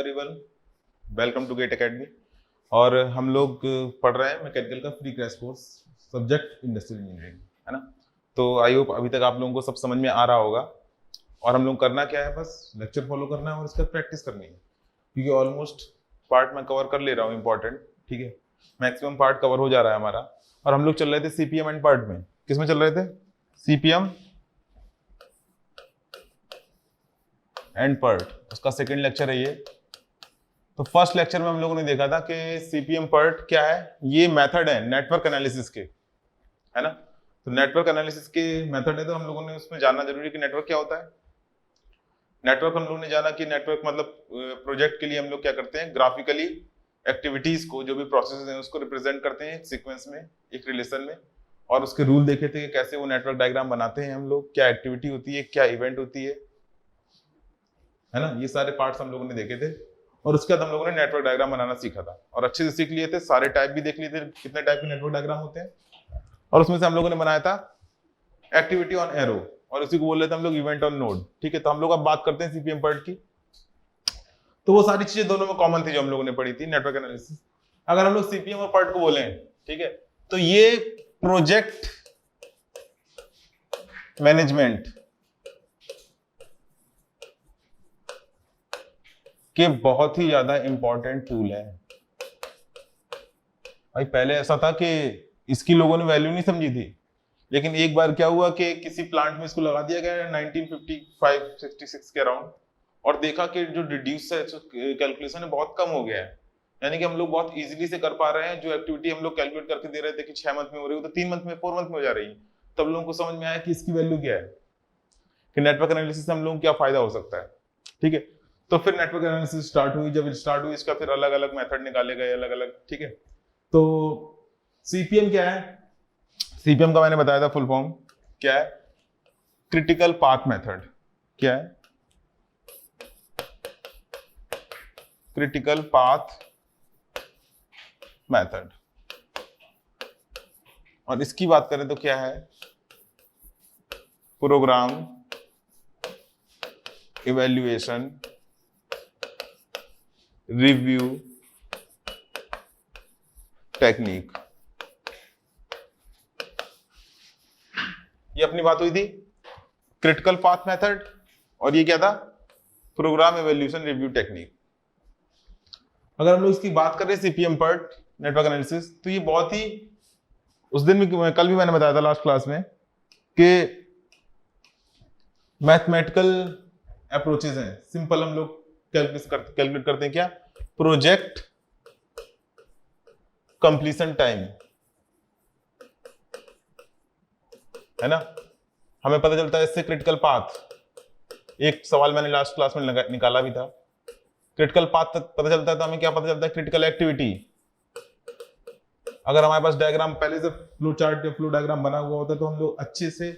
Everyone, welcome to GATE academy. और हम लोग पढ़ रहे हैं मैकेनिकल का free crash course, subject industrial engineering, है ना। तो आई होप अभी तक आप लोगों को सब समझ में आ रहा होगा। और हम लोग करना क्या है, बस लेक्चर फॉलो करना है और इसका प्रैक्टिस करनी है, क्योंकि ऑलमोस्ट पार्ट मैं कवर कर ले रहा हूँ इंपॉर्टेंट, ठीक है। मैक्सिमम पार्ट कवर हो जा रहा है हमारा। और हम लोग चल रहे थे सीपीएम एंड पार्ट में। किस में चल रहे थे? सीपीएम एंड पार्ट, उसका सेकंड लेक्चर है ये। तो फर्स्ट लेक्चर में हम लोगों ने देखा था कि सीपीएम पार्ट क्या है, ये मेथड है नेटवर्क एनालिसिस के, है ना। तो नेटवर्क एनालिसिस के मेथड है, तो हम लोगों ने उसमें जानना जरूरी है कि नेटवर्क क्या होता है। नेटवर्क हम लोगों ने जाना कि नेटवर्क मतलब प्रोजेक्ट के लिए हम लोग क्या करते हैं, ग्राफिकली एक्टिविटीज को, जो भी प्रोसेस है उसको रिप्रेजेंट करते हैं एक सीक्वेंस में, एक रिलेशन में। और उसके रूल देखे थे कि कैसे वो नेटवर्क डायग्राम बनाते हैं हम लोग, क्या एक्टिविटी होती है, क्या इवेंट होती है ना। ये सारे पार्ट्स हम लोगों ने देखे थे। और उसके बाद हम लोगों ने नेटवर्क डायग्राम बनाना सीखा था और अच्छे से सीख लिए थे। सारे टाइप भी देख लिए थे, कितने टाइप के नेटवर्क डायग्राम होते हैं। और उसमें से हम लोगों ने बनाया था एक्टिविटी ऑन एरो, और उसी को बोल रहे थे हम लोग इवेंट ऑन नोड, ठीक है। तो हम लोग अब बात करते हैं सीपीएम पार्ट की। तो वो सारी चीजें दोनों में कॉमन थी जो हम लोगों ने पढ़ी थी नेटवर्क एनालिसिस। अगर हम लोग सीपीएम और पार्ट को बोले, ठीक है, तो ये प्रोजेक्ट मैनेजमेंट के बहुत ही ज्यादा इंपॉर्टेंट टूल है भाई। पहले ऐसा था कि इसकी लोगों ने वैल्यू नहीं समझी थी, लेकिन एक बार क्या हुआ कि किसी प्लांट में इसको लगा दिया गया 1955-66 के अराउंड, और देखा कि जो रिड्यूस कैलकुलेशन है बहुत कम हो गया है। यानी कि हम लोग बहुत इजीली से कर पा रहे हैं। जो एक्टिविटी हम लोग कैलकुलेट करके दे रहे थे कि 6 मंथ में हो रही है, तो 3 मंथ में, 4 मंथ में हो जा रही है। तब लोगों को समझ में आया कि इसकी वैल्यू क्या है, कि नेटवर्क एनालिसिस से हम लोगों को क्या फायदा हो सकता है, ठीक है। तो फिर नेटवर्क एनालिसिस स्टार्ट हुई। जब स्टार्ट हुई, इसका फिर अलग अलग मेथड निकाले गए, अलग अलग, ठीक है। तो सीपीएम क्या है? सीपीएम का मैंने बताया था फुल फॉर्म क्या है, क्रिटिकल पाथ मेथड। क्या है? Critical path method. और इसकी बात करें तो क्या है, प्रोग्राम इवैल्यूएशन रिव्यू टेक्निक। ये अपनी बात हुई थी, क्रिटिकल पाथ मेथड, और ये क्या था, प्रोग्राम इवैल्यूएशन रिव्यू टेक्निक। अगर हम लोग इसकी बात करें सीपीएम पार्ट नेटवर्क एनालिसिस, तो ये बहुत ही, उस दिन भी, कल भी मैंने बताया था लास्ट क्लास में, कि मैथमेटिकल अप्रोचेस हैं। सिंपल हम लोग कैलकुलेट करते हैं क्या, प्रोजेक्ट कंप्लीशन टाइम, है ना। हमें पता चलता है इससे क्रिटिकल पाथ। एक सवाल मैंने लास्ट क्लास में निकाला भी था, क्रिटिकल पाथ पता चलता है तो हमें क्या पता चलता है, क्रिटिकल एक्टिविटी। अगर हमारे पास डायग्राम पहले से फ्लो चार्ट या फ्लो डायग्राम बना हुआ होता है, तो हम लोग अच्छे से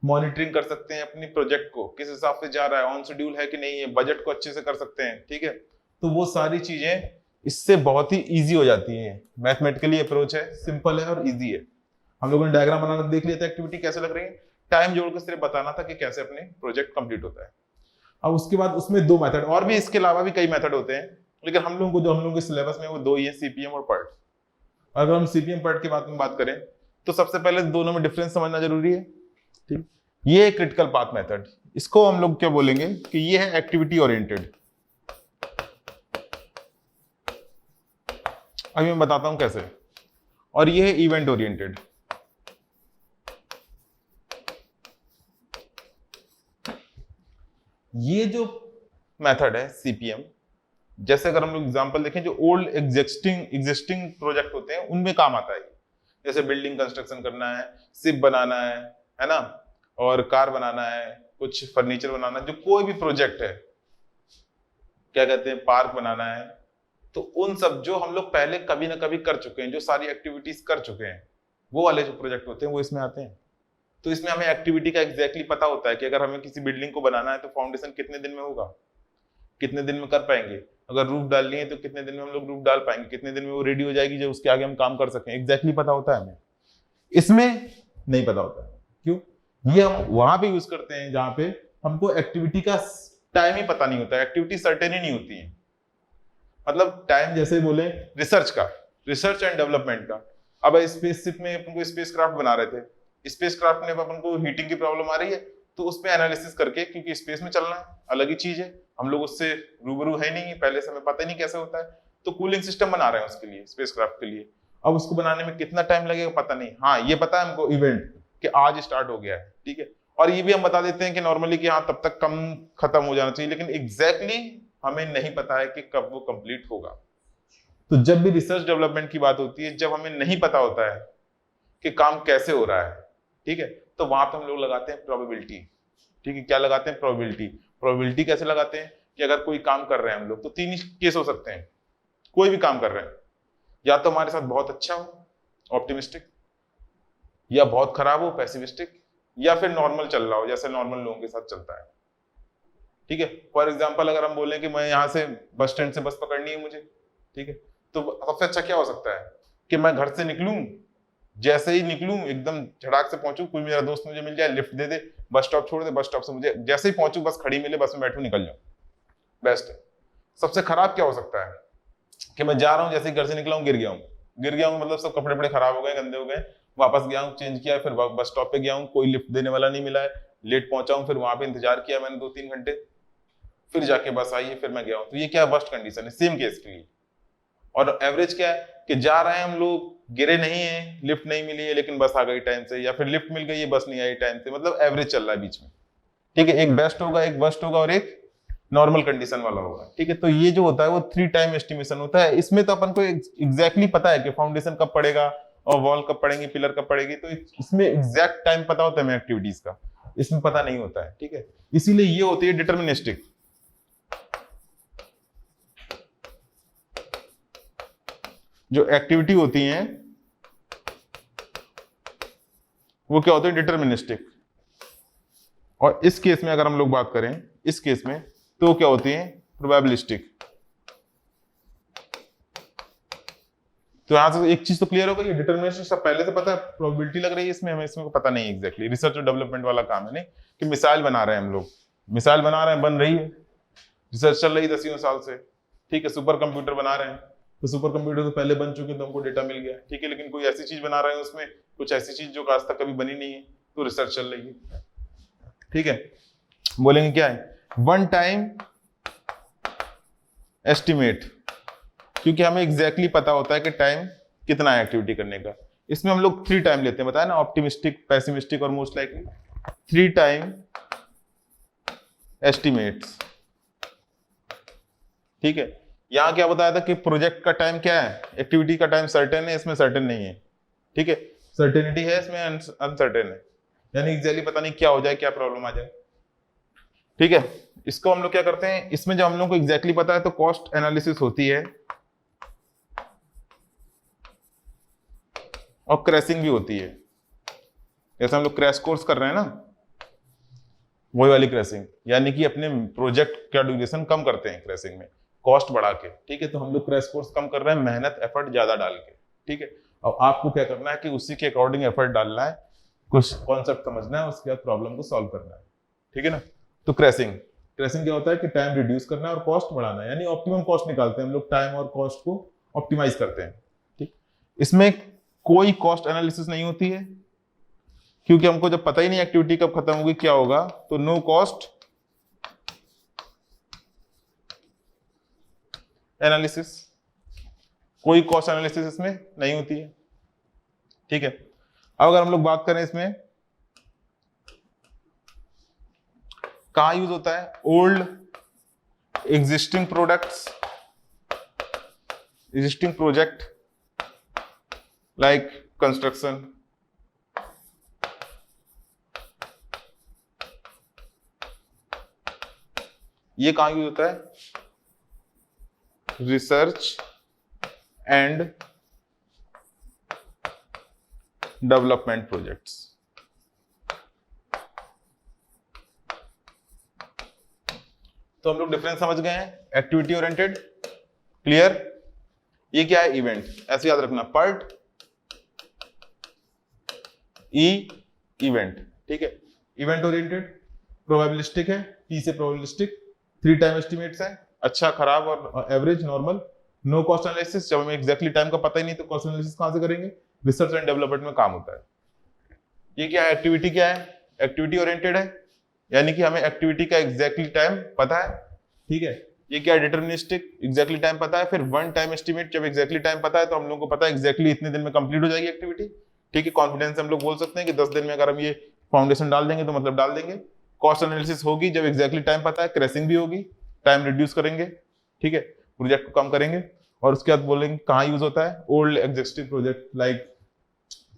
मॉनिटरिंग कर सकते हैं अपनी प्रोजेक्ट को, किस हिसाब से जा रहा है, ऑन शेड्यूल है कि नहीं है, बजट को अच्छे से कर सकते हैं, ठीक है। तो वो सारी चीजें इससे बहुत ही इजी हो जाती है। मैथमेटिकली अप्रोच है, सिंपल है और इजी है। हम लोगों ने डायग्राम बनाना देख लिया था, एक्टिविटी कैसे लग रही है, टाइम जोड़कर सिर्फ बताना था कि कैसे अपने प्रोजेक्ट कंप्लीट होता है। अब उसके बाद उसमें दो मेथड, और भी इसके अलावा भी कई मेथड होते हैं, लेकिन हम लोगों को जो हम लोगों के सिलेबस में वो दो ही है, सीपीएम और पार्ट। अगर हम सीपीएम पार्ट की बात करें, तो सबसे पहले दोनों में डिफरेंस समझना जरूरी है, ठीक। ये क्रिटिकल पाथ मेथड, इसको हम लोग क्या बोलेंगे कि ये है एक्टिविटी ओरिएंटेड। अभी मैं बताता हूं कैसे। और ये है इवेंट ओरिएंटेड। ये जो मेथड है सीपीएम, जैसे अगर हम लोग एग्जांपल देखें, जो ओल्ड एग्जिस्टिंग प्रोजेक्ट होते हैं उनमें काम आता है। जैसे बिल्डिंग कंस्ट्रक्शन करना है, शिप बनाना है ना, और कार बनाना है, कुछ फर्नीचर बनाना, जो कोई भी प्रोजेक्ट है, क्या कहते हैं, पार्क बनाना है, तो उन सब जो हम लोग पहले कभी ना कभी कर चुके हैं, जो सारी एक्टिविटीज कर चुके हैं, वो वाले जो प्रोजेक्ट होते हैं वो इसमें आते हैं। तो इसमें हमें एक्टिविटी का एग्जैक्टली पता होता है कि अगर हमें किसी बिल्डिंग को बनाना है तो फाउंडेशन कितने दिन में होगा, कितने दिन में कर पाएंगे, अगर रूफ डालनी है तो कितने दिन में हम लोग रूफ डाल पाएंगे, कितने दिन में वो रेडी हो जाएगी जो उसके आगे हम काम कर सकें, एग्जैक्टली पता होता है हमें। इसमें नहीं पता होता है। क्यों? ये हम वहां पे यूज करते हैं जहां पे हमको एक्टिविटी का टाइम ही पता नहीं होता है, एक्टिविटी सर्टेन ही नहीं होती है। मतलब टाइम जैसे बोले रिसर्च का, रिसर्च एंड डेवलपमेंट का। अब स्पेसशिप में अपन को स्पेसक्राफ्ट बना रहे थे, स्पेसक्राफ्ट में अपन को हीटिंग की प्रॉब्लम आ रही है, तो उस पे एनालिसिस करके, क्योंकि स्पेस में चलना है अलग ही चीज है, हम लोग उससे रूबरू है नहीं, पहले से हमें पता ही नहीं कैसे होता है, तो कूलिंग सिस्टम बना रहे हैं उसके लिए, स्पेसक्राफ्ट के लिए। अब उसको बनाने में कितना टाइम लगेगा पता नहीं, हाँ ये पता है हमको इवेंट कि आज स्टार्ट हो गया है, ठीक है। और ये भी हम बता देते हैं कि नॉर्मली कि हाँ तब तक कम खत्म हो जाना चाहिए, लेकिन एग्जैक्टली हमें नहीं पता है कि कब वो कंप्लीट होगा। तो जब भी रिसर्च डेवलपमेंट की बात होती है, जब हमें नहीं पता होता है कि काम कैसे हो रहा है, ठीक है, तो वहां पे हम लोग लगाते हैं प्रोबेबिलिटी, ठीक है। क्या लगाते हैं? प्रोबेबिलिटी। प्रोबेबिलिटी कैसे लगाते हैं कि अगर कोई काम कर रहे हैं हम लोग, तो तीन ही केस हो सकते हैं, कोई भी काम कर रहे हैं, या तो हमारे साथ बहुत अच्छा हो ऑप्टिमिस्टिक, या बहुत खराब हो पैसिमिस्टिक, या फिर नॉर्मल चल रहा हो जैसे नॉर्मल लोगों के साथ चलता है, ठीक है। फॉर एग्जाम्पल अगर हम बोलें कि मैं यहाँ से बस स्टैंड से बस पकड़नी है मुझे, ठीक है, तो सबसे अच्छा क्या हो सकता है कि मैं घर से निकलूं, जैसे ही निकलूं एकदम झड़ाक से पहुंचूं, कोई मेरा दोस्त मुझे मिल जाए, लिफ्ट दे दे, बस स्टॉप छोड़ दे, बस स्टॉप से मुझे जैसे ही पहुंचूं बस खड़ी मिले, बस में बैठूं निकल जाऊं, बेस्ट है। सबसे खराब क्या हो सकता है कि मैं जा रहा हूं, जैसे ही घर से निकला हूं गिर गया हूं, मतलब सब कपड़े बड़े खराब हो गए, गंदे हो गए, वापस गया हूं, चेंज किया, फिर बस स्टॉप पे गया हूं, कोई लिफ्ट देने वाला नहीं मिला है, लेट पहुंचा हूं, फिर वहां पे इंतजार किया मैंने 2-3 घंटे, फिर जाके बस आई है, फिर मैं गया हूं। तो ये क्या वर्स्ट कंडीशन है सेम केस के लिए। और एवरेज क्या है कि जा रहे हैं हम लोग, गिरे नहीं है, लिफ्ट नहीं मिली है, लेकिन बस आ गई टाइम से, या फिर लिफ्ट मिल गई है बस नहीं आई टाइम से, मतलब एवरेज चल रहा है बीच में, ठीक है। एक बेस्ट होगा, एक वर्स्ट होगा, और एक नॉर्मल कंडीशन वाला होगा, ठीक है। तो ये जो होता है वो 3 टाइम एस्टिमेशन होता है। इसमें तो अपन को एग्जैक्टली पता है कि फाउंडेशन कब पड़ेगा और वॉल कब पड़ेंगी, पिलर कब पड़ेगी, तो इसमें एग्जैक्ट टाइम पता होता है हमें एक्टिविटीज का, इसमें पता नहीं होता है, ठीक है। इसीलिए ये होती है डिटर्मिनिस्टिक। जो एक्टिविटी होती है वो क्या होती है? डिटर्मिनिस्टिक। और इस केस में अगर हम लोग बात करें, इस केस में तो क्या होती है? प्रोबेबिलिस्टिक। तो यहां से एक चीज तो क्लियर हो गई, डिटर्मिनिस्टिक सब पहले से पता है, प्रोबेबिलिटी लग रही है इसमें, हमें इसमें पता नहीं एग्जैक्टली। रिसर्च और डेवलपमेंट वाला काम है नहीं कि मिसाइल बना रहे हैं हम लोग, मिसाइल बना रहे हैं, बन रही है, रिसर्च चल रही है 10 साल से, ठीक है। सुपर कंप्यूटर बना रहे हैं, तो सुपर कंप्यूटर तो पहले बन चुके, तो हमको डेटा मिल गया, ठीक है। लेकिन कोई ऐसी चीज बना रहे हैं उसमें, कुछ ऐसी चीज जो आज तक कभी बनी नहीं है, तो रिसर्च चल रही है, ठीक है। बोलेंगे क्या है? वन टाइम एस्टिमेट, क्योंकि हमें एग्जैक्टली पता होता है कि टाइम कितना है एक्टिविटी करने का। इसमें हम लोग 3 टाइम लेते हैं, बताया ना, ऑप्टिमिस्टिक, पैसिमिस्टिक और मोस्ट लाइकली। 3 टाइम एस्टिमेट्स, ठीक है। यहां क्या बताया था कि प्रोजेक्ट का टाइम क्या है, एक्टिविटी का टाइम सर्टेन है, इसमें सर्टेन नहीं है, ठीक है। सर्टेनिटी है, इसमें अनसर्टेन है, यानी एग्जैक्टली पता नहीं क्या हो जाए, क्या प्रॉब्लम आ जाए, ठीक है। इसको हम लोग क्या करते हैं, इसमें जब हम लोग को एग्जैक्टली पता है तो कॉस्ट एनालिसिस होती है और क्रैशिंग भी होती है। जैसे हम लोग क्रैश कोर्स कर रहे हैं ना, वही वाली क्रैशिंग, यानी कि अपने प्रोजेक्ट का ड्यूरेशन कम करते हैं क्रैशिंग में, कॉस्ट बढ़ा के, ठीक है। तो हम लोग क्रैश कोर्स कम कर रहे हैं, मेहनत एफर्ट ज्यादा डाल के, ठीक है। और आपको क्या करना है कि उसी के अकॉर्डिंग एफर्ट डालना है, कुछ कॉन्सेप्ट समझना है, उसके बाद प्रॉब्लम को सॉल्व करना है, ठीक है ना। तो क्रैशिंग क्या होता है कि टाइम रिड्यूस करना है और कॉस्ट बढ़ाना है, यानी ऑप्टिमम कॉस्ट निकालते हैं हम लोग, टाइम और कॉस्ट को ऑप्टिमाइज करते हैं, ठीक। इसमें कोई कॉस्ट एनालिसिस नहीं होती है, क्योंकि हमको जब पता ही नहीं एक्टिविटी कब खत्म होगी, क्या होगा, तो नो कॉस्ट एनालिसिस, कोई कॉस्ट एनालिसिस इसमें नहीं होती है, ठीक है। अब अगर हम लोग बात करें इसमें कहां यूज होता है, old existing products, existing project like construction, ये कहां यूज होता है, रिसर्च एंड डेवलपमेंट प्रोजेक्ट्स। तो हम लोग डिफरेंस समझ गए हैं, एक्टिविटी ओरिएंटेड, क्लियर। ये क्या है, इवेंट, ऐसे याद रखना, पर्ट इवेंट, ठीक है। इवेंट ओरिएंटेड प्रोबेबिलिस्टिक है, टी से प्रोबेबिलिस्टिक, 3 टाइम एस्टिमेट्स है, अच्छा, खराब और average, normal, no cost analysis, जब हमें एग्जैक्टली टाइम का पता ही नहीं तो कॉस्ट एनालिसिस कहां से करेंगे? रिसर्च एंड डेवलपमेंट में काम होता है। ये क्या है? एक्टिविटी क्या है? एक्टिविटी ओरिएंटेड है, यानी कि हमें एक्टिविटी का एग्जैक्टली टाइम पता है, ठीक है। ये क्या है? डिटरमिनिस्टिक, एग्जैक्टली टाइम पता है। फिर वन टाइम एस्टिमेट, जब एग्जैक्टली टाइम पता है तो हम लोगों को पता है एग्जैक्टली इतने दिन में कंप्लीट हो जाएगी एक्टिविटी, ठीक है। कॉन्फिडेंस हम लोग बोल सकते हैं कि 10 दिन में अगर हम ये फाउंडेशन डाल देंगे तो मतलब डाल देंगे। कॉस्ट एनालिसिस होगी जब एग्जैक्टली टाइम पता है, क्रैशिंग भी होगी, टाइम रिड्यूस करेंगे, ठीक है, प्रोजेक्ट को कम करेंगे। और उसके बाद बोलेंगे कहाँ यूज होता है? Old existing project like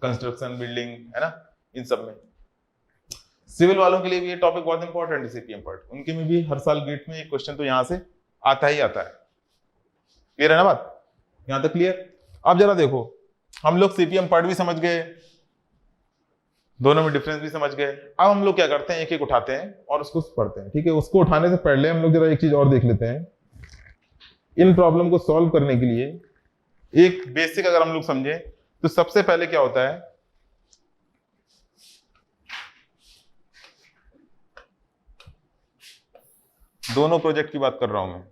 construction, building, है ना, इन सब में। सिविल वालों के लिए भी ये टॉपिक बहुत इंपॉर्टेंट है, सीपीएम पार्ट। उनके में भी हर साल गेट में एक क्वेश्चन तो यहाँ से आता ही आता है। क्लियर है ना बात? यहां तक क्लियर? अब जरा देखो, हम लोग सीपीएम पार्ट भी समझ गए, दोनों में डिफरेंस भी समझ गए। अब हम लोग क्या करते हैं, एक एक उठाते हैं और उसको पढ़ते हैं, ठीक है। उसको उठाने से पहले हम लोग जरा एक चीज और देख लेते हैं। इन प्रॉब्लम को सॉल्व करने के लिए एक बेसिक अगर हम लोग समझे तो सबसे पहले क्या होता है, दोनों प्रोजेक्ट की बात कर रहा हूं मैं,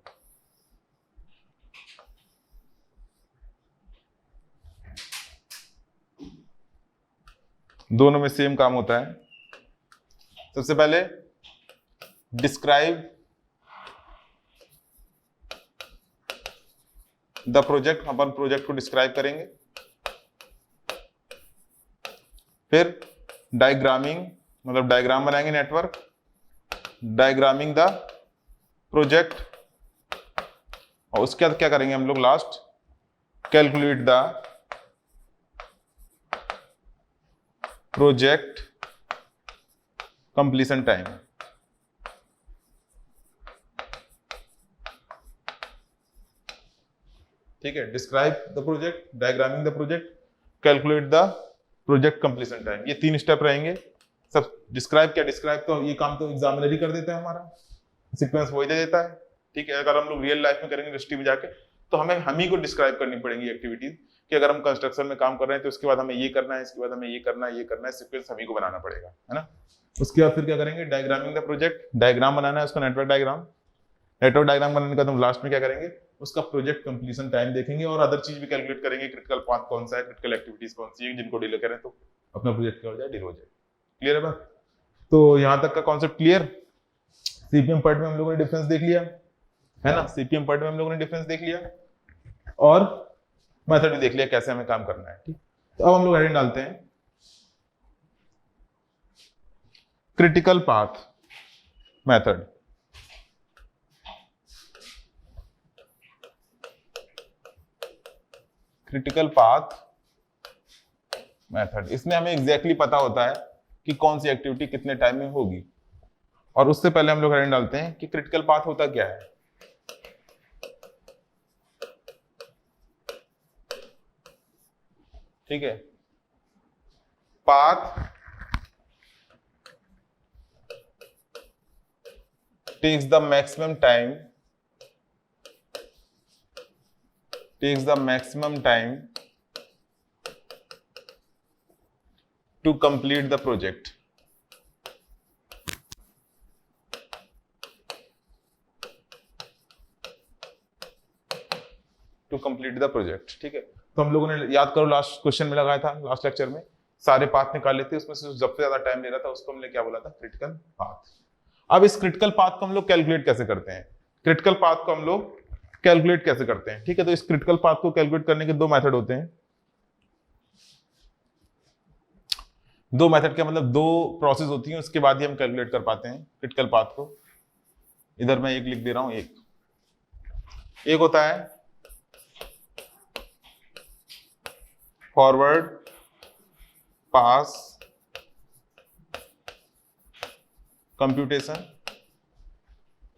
दोनों में सेम काम होता है। सबसे पहले describe the project, upon project को डिस्क्राइब करेंगे। फिर डायग्रामिंग, मतलब डायग्राम बनाएंगे, नेटवर्क, डायग्रामिंग द प्रोजेक्ट। और उसके बाद क्या करेंगे हम लोग? Last calculate the project completion time. ठीक है, describe the project, diagramming the project, calculate the project completion time. ये 3 स्टेप रहेंगे सब। डिस्क्राइब क्या? डिस्क्राइब तो ये काम तो एग्जामिनर ही कर देता है, हमारा सीक्वेंस वही दे देता है, ठीक है। अगर हम लोग रियल लाइफ में करेंगे इंडस्ट्री में जाके तो हमें हम ही को डिस्क्राइब करनी पड़ेंगी एक्टिविटीज, कि अगर हम कंस्ट्रक्शन में काम कर रहे हैं तो उसके बाद हमें ये करना है, इसके बाद हमें ये करना है, ये करना है, सीक्वेंस हम ही को बनाना पड़ेगा, है ना। उसके बाद फिर क्या करेंगे? डायग्रामिंग द प्रोजेक्ट, डायग्राम बनाना है उसका, नेटवर्क डायग्राम। नेटवर्क डायग्राम बनाने का तुम लास्ट में क्या करेंगे? उसका प्रोजेक्ट कंप्लीशन टाइम देखेंगे और अदर चीज भी कैलकुलेट करेंगे, क्रिटिकल पाथ कौन सा है, क्रिटिकल एक्टिविटीज कौन सी है, जिनको डिले करें तो अपना प्रोजेक्ट क्या हो जाए, डिले हो जाए। क्लियर है बात? तो यहां तक का कॉन्सेप्ट क्लियर। सीपीएम पार्ट में हम लोगों ने डिफरेंस देख लिया, है ना। सीपीएम पार्ट में हम लोगों ने डिफरेंस देख लिया और मेथड भी देख लिया कैसे हमें काम करना है, ठीक। तो अब हम लोग हेडिंग डालते हैं critical path method. Critical path method, इसमें हमें एग्जैक्टली पता होता है कि कौन सी एक्टिविटी कितने टाइम में होगी। और उससे पहले हम लोग हेडिंग डालते हैं कि क्रिटिकल पाथ होता क्या है। ठीक है, path takes the maximum time to complete the project. To complete the project, ठीक है। तो हम लोगों ने याद करो लास्ट क्वेश्चन में लगाया था, लास्ट लेक्चर में सारे पाथ निकाल लेते, उसमें से सबसे ज्यादा टाइम ले रहा था उसको हमने क्या बोला था? Critical path. अब इस क्रिटिकल पाथ को हम लोग कैलकुलेट कैसे करते हैं? क्रिटिकल पाथ को हम लोग कैलकुलेट कैसे करते हैं, ठीक है। तो इस क्रिटिकल पाथ को कैलकुलेट करने के 2 मेथड होते हैं। 2 मेथड का मतलब 2 प्रोसेस होती हैं, उसके बाद ही हम कैलकुलेट कर पाते हैं क्रिटिकल पाथ को। इधर मैं एक लिख दे रहा हूं, एक होता है फॉरवर्ड पास कंप्यूटेशन,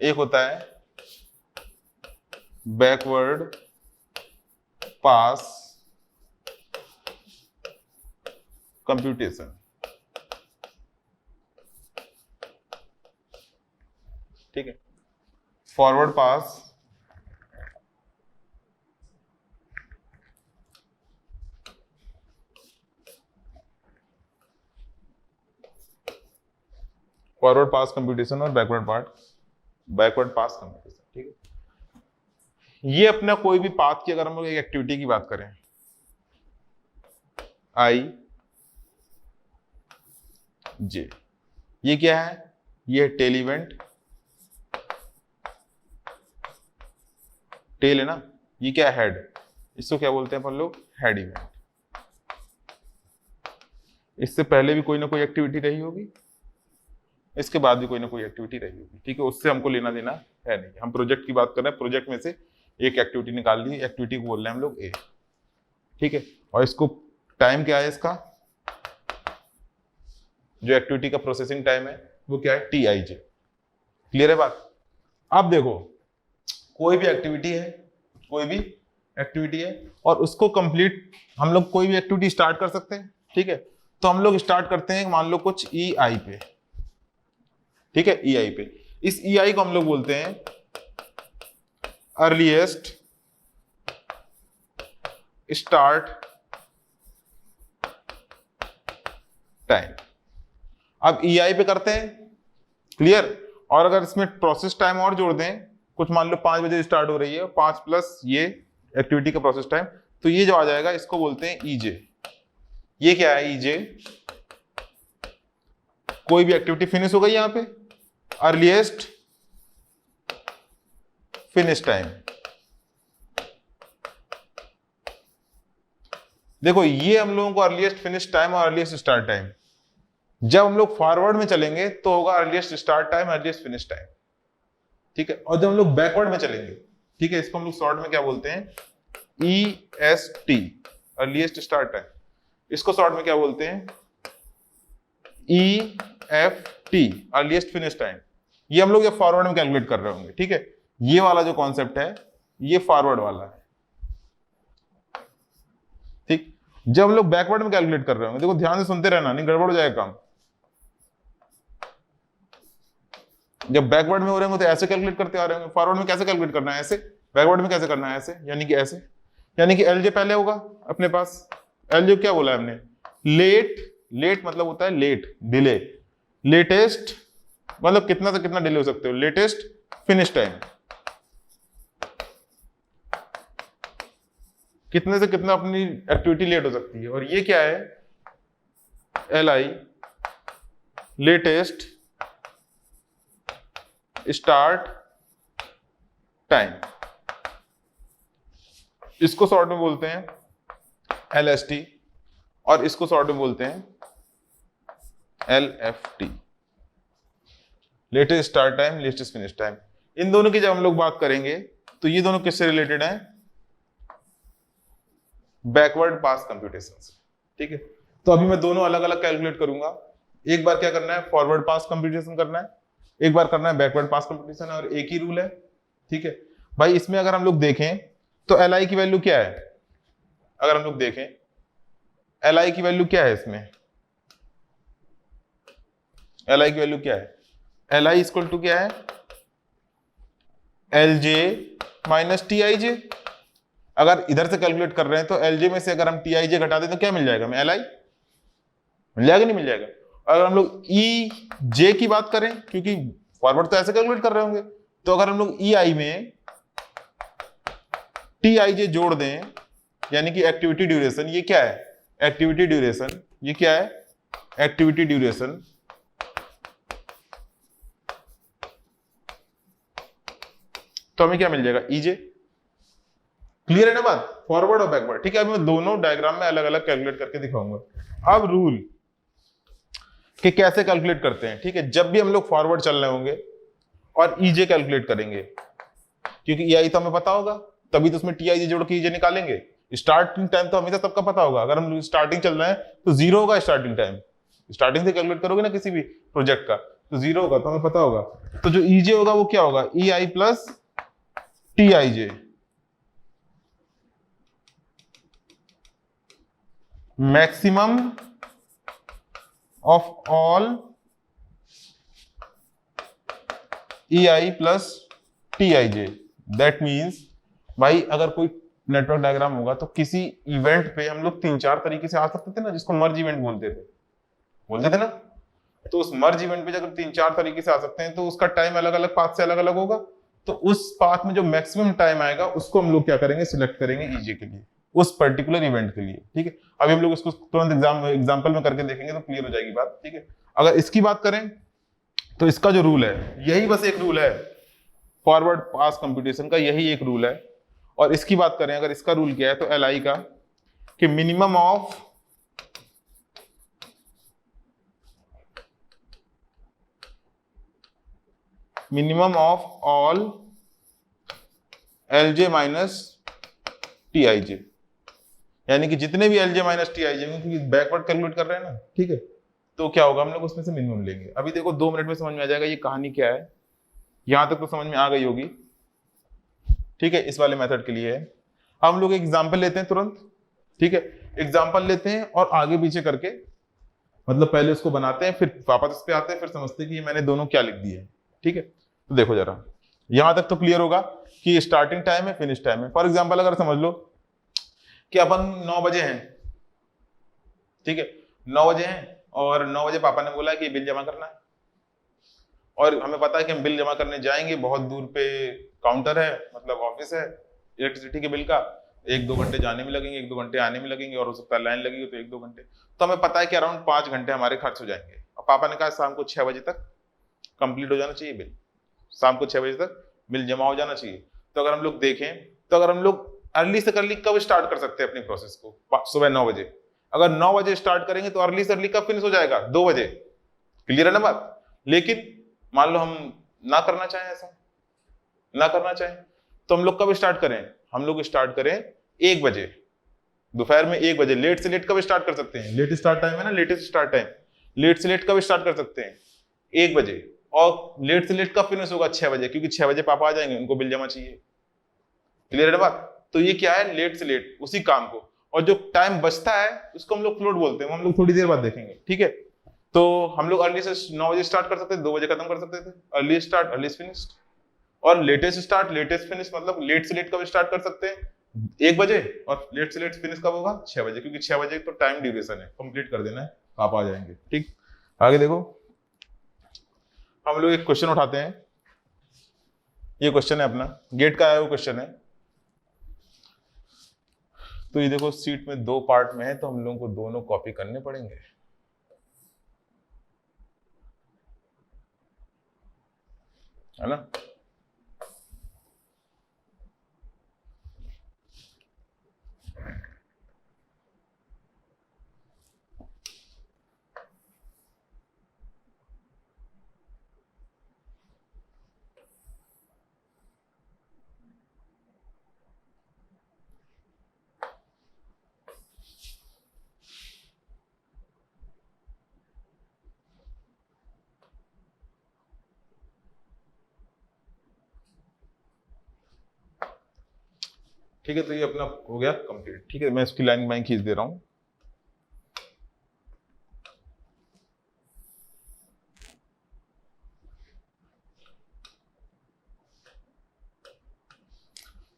एक होता है बैकवर्ड पास कंप्यूटेशन, ठीक है। फॉरवर्ड पास कंप्यूटेशन और बैकवर्ड पास कंप्यूटेशन, ठीक है। ये अपना कोई भी पाथ की अगर हम लोग एक एक्टिविटी की बात करें, आई जे, ये क्या है, ये टेल इवेंट, टेल है ना, ये क्या है, हेड, इसको क्या बोलते हैं अपन लोग, हेड इवेंट। इससे पहले भी कोई ना कोई एक्टिविटी रही होगी, इसके बाद भी कोई ना कोई एक्टिविटी रही होगी, ठीक है, उससे हमको लेना देना है नहीं। हम प्रोजेक्ट की बात कर रहे हैं, प्रोजेक्ट में से एक एक्टिविटी निकाल ली, एक्टिविटी को बोल रहे हैं हम लोग ए, ठीक है, और इसको टाइम क्या है इसका, जो एक्टिविटी का प्रोसेसिंग टाइम है वो क्या है, टी आई जे। क्लियर है बात। अब देखो कोई भी एक्टिविटी है, कोई भी एक्टिविटी है और उसको कंप्लीट हम लोग कोई भी एक्टिविटी स्टार्ट कर सकते हैं, ठीक है, तो हम लोग स्टार्ट करते हैं मान लो कुछ ई आई पे, ठीक है, ई आई पे। इस ई आई को हम लोग बोलते हैं अर्लीएस्ट स्टार्ट टाइम। अब ई आई पे करते हैं, क्लियर, और अगर इसमें प्रोसेस टाइम और जोड़ दें, कुछ मान लो 5 बजे स्टार्ट हो रही है, 5 प्लस ये एक्टिविटी का प्रोसेस टाइम, तो ये जो आ जाएगा इसको बोलते हैं ईजे। ये क्या है ईजे, कोई भी एक्टिविटी फिनिश हो गई यहां पे, अर्लीएस्ट फिनिश टाइम। देखो ये हम लोगों को अर्लीएस्ट फिनिश टाइम और अर्लीएस्ट स्टार्ट टाइम, जब हम लोग फॉरवर्ड में चलेंगे तो होगा earliest start time earliest finish time, ठीक है, और जब हम लोग बैकवर्ड में चलेंगे, ठीक है, इसको हम लोग शॉर्ट में क्या बोलते हैं, E S T, earliest start time, इसको शॉर्ट में क्या बोलते हैं, E F T, earliest finish time. ये हम लोग जब फॉरवर्ड में कैलकुलेट कर रहे होंगे, ठीक है, ये वाला जो कॉन्सेप्ट है ये फॉरवर्ड वाला है, ठीक। जब हम लोग बैकवर्ड में कैलकुलेट कर रहे होंगे, देखो ध्यान से सुनते रहना, नहीं गड़बड़ हो जाएगा काम। जब बैकवर्ड में हो रहे होंगे तो ऐसे कैलकुलेट करते आ रहे होंगे, फॉरवर्ड में कैसे कैलकुलेट करना है, ऐसे, बैकवर्ड में कैसे करना है, ऐसे, यानी कि ऐसे, यानी कि एलजे पहले होगा अपने पास। एलजे क्या बोला है हमने, लेट, लेट मतलब होता है लेट, डिले, लेटेस्ट मतलब कितना से कितना डिले हो सकते हो, लेटेस्ट फिनिश टाइम, कितने से कितना अपनी एक्टिविटी लेट हो सकती है, और ये क्या है, L I latest start time, इसको शॉर्ट में बोलते हैं एल एस टी, और इसको शॉर्ट में बोलते हैं L F T, latest start time latest finish time. इन दोनों की जब हम लोग बात करेंगे तो ये दोनों किससे रिलेटेड हैं, बैकवर्ड पास कंप्यूटेशन से, ठीक है। तो अभी मैं दोनों अलग अलग कैलकुलेट करूंगा, एक बार क्या करना है, फॉरवर्ड पास कंप्यूटेशन करना है, एक बार करना है बैकवर्ड पास कंप्यूटेशन, और एक ही रूल है, ठीक है भाई। इसमें अगर हम लोग देखें तो एल आई की वैल्यू क्या है, अगर हम लोग देखें एल आई की वैल्यू क्या है, इसमें एल आई की वैल्यू क्या है, एल आई इक्वल टू क्या है, L J minus T I J. अगर इधर से कैलकुलेट कर रहे हैं तो एल जे में से अगर हम टी आई जे घटा दें तो क्या मिल जाएगा, हमें एल आई मिल जाएगा, नहीं मिल जाएगा। अगर हम लोग ई जे की बात करें, क्योंकि फॉरवर्ड तो ऐसे कैलकुलेट कर रहे होंगे, तो अगर हम लोग ई आई में टी आई जे जोड़ दें, यानी कि एक्टिविटी ड्यूरेशन, ये क्या है एक्टिविटी ड्यूरेशन, ये क्या है एक्टिविटी ड्यूरेशन, तो हमें क्या मिल जाएगा, ईजे। क्लियर है ना बात, फॉरवर्ड और बैकवर्ड, ठीक है। अभी मैं दोनों डायग्राम में अलग अलग कैलकुलेट करके दिखाऊंगा। अब रूल कि कैसे कैलकुलेट करते हैं, ठीक है। जब भी हम लोग फॉरवर्ड चल रहे होंगे और ईजे कैलकुलेट करेंगे, क्योंकि ई आई तो हमें पता होगा, तभी तो उसमें टी आई जे जोड़ के ईजे निकालेंगे। स्टार्टिंग टाइम तो हमेशा सबका पता होगा, अगर हम स्टार्टिंग चल रहे हैं तो 0 होगा स्टार्टिंग टाइम, स्टार्टिंग से कैलकुलेट करोगे ना किसी भी प्रोजेक्ट का तो 0 होगा, तो हमें पता होगा। तो जो ईजे होगा वो क्या होगा, E I plus T I J, maximum of all E I plus T I J. That means भाई अगर कोई नेटवर्क डायग्राम होगा तो किसी इवेंट पे हम लोग 3-4 तरीके से आ सकते थे ना, जिसको मर्ज इवेंट बोलते थे ना। तो उस मर्ज इवेंट पे अगर 3-4 तरीके से आ सकते हैं तो उसका टाइम अलग अलग पाथ से अलग अलग होगा। तो उस पाथ में जो मैक्सिमम टाइम आएगा उसको हम लोग क्या करेंगे, सिलेक्ट करेंगे ईजे के लिए, उस पर्टिकुलर इवेंट के लिए। ठीक है, अभी हम लोग इसको तुरंत एग्जाम्पल में करके देखेंगे तो क्लियर हो जाएगी बात। ठीक है, अगर इसकी बात करें तो इसका जो रूल है, यही बस एक रूल है फॉरवर्ड पास कंप्यूटेशन का, यही एक रूल है। और इसकी बात करें अगर, इसका रूल क्या है तो LI का, कि minimum of all LJ minus TIJ, यानी कि जितने भी LJ माइनस TIJ, क्योंकि बैकवर्ड कैलकुलेट कर रहे हैं ना। ठीक है, तो क्या होगा, हम लोग उसमें से मिनिमम लेंगे। अभी देखो 2 मिनट में समझ में आ जाएगा ये कहानी क्या है, यहां तक तो समझ में आ गई होगी। ठीक है, इस वाले मेथड के लिए है। हम लोग एग्जांपल लेते हैं तुरंत। ठीक है, एग्जांपल लेते हैं और आगे पीछे करके, मतलब पहले उसको बनाते हैं फिर वापस इस पे आते हैं, फिर समझते हैं कि मैंने दोनों क्या लिख दिए। ठीक है, तो देखो जरा, यहां तक तो क्लियर होगा कि स्टार्टिंग टाइम है, फिनिश टाइम है। फॉर एग्जाम्पल अगर समझ लो कि अपन 9 बजे हैं, ठीक है 9 बजे हैं, और 9 बजे पापा ने बोला कि बिल जमा करना है, और हमें पता है कि हम बिल जमा करने जाएंगे, बहुत दूर पे काउंटर है, मतलब ऑफिस है इलेक्ट्रिसिटी के बिल का, 1-2 घंटे जाने में लगेंगे, 1-2 घंटे आने में लगेंगे, और हो सकता है लाइन लगेगी तो 1-2 घंटे, तो हमें पता है कि अराउंड 5 घंटे हमारे खर्च हो जाएंगे। और पापा ने कहा शाम को 6 बजे तक कंप्लीट हो जाना चाहिए बिल, शाम को 6 बजे तक बिल जमा हो जाना चाहिए। तो अगर हम लोग देखें तो अगर हम लोग अर्ली से अर्ली कब स्टार्ट कर सकते हैं अपनी प्रोसेस को, सुबह 9 बजे। अगर 9 बजे स्टार्ट करेंगे तो अर्ली से अर्ली कब फिनिश हो जाएगा, 2 बजे। क्लियर है ना बात। लेकिन मान लो हम ना करना चाहें, ऐसा ना करना चाहें, तो हम लोग कब स्टार्ट करें, हम लोग स्टार्ट करें 1 बजे, दोपहर में 1 बजे। लेट से लेट कब स्टार्ट कर सकते हैं, लेट स्टार्ट टाइम है ना, लेटेस्ट स्टार्ट टाइम, लेट से लेट कब स्टार्ट कर सकते हैं, 1 बजे। और लेट से लेट कब फिनिश होगा, 6 बजे, क्योंकि 6 बजे पापा आ जाएंगे, उनको बिल जमा चाहिए। क्लियर है बात। तो ये क्या है, लेट से लेट उसी काम को, और जो टाइम बचता है उसको हम लोग फ्लोट बोलते हैं, हम लोग थोड़ी देर बाद देखेंगे। ठीक है, तो हम लोग अर्ली से 9 बजे स्टार्ट कर सकते थे, 2 बजे खत्म कर सकते थे। अर्ली स्टार्ट अर्ली फिनिश, और लेटेस्ट स्टार्ट लेटेस्ट फिनिश, मतलब लेट से लेट कब स्टार्ट कर सकते हैं, 1 बजे, और लेट से लेट फिनिश कब होगा, 6 बजे, क्योंकि 6 बजे तो टाइम ड्यूरेशन है, कंप्लीट कर देना है, आप आ जाएंगे। ठीक, आगे देखो, हम लोग एक क्वेश्चन उठाते हैं। ये क्वेश्चन है अपना, गेट का आया वो क्वेश्चन है। तो ये देखो सीट में 2 पार्ट में है, तो हम लोगों को दोनों कॉपी करने पड़ेंगे, है ना। ठीक है, तो ये अपना हो गया कंप्लीट। ठीक है, मैं इसकी लाइन मैं खींच दे रहा हूं।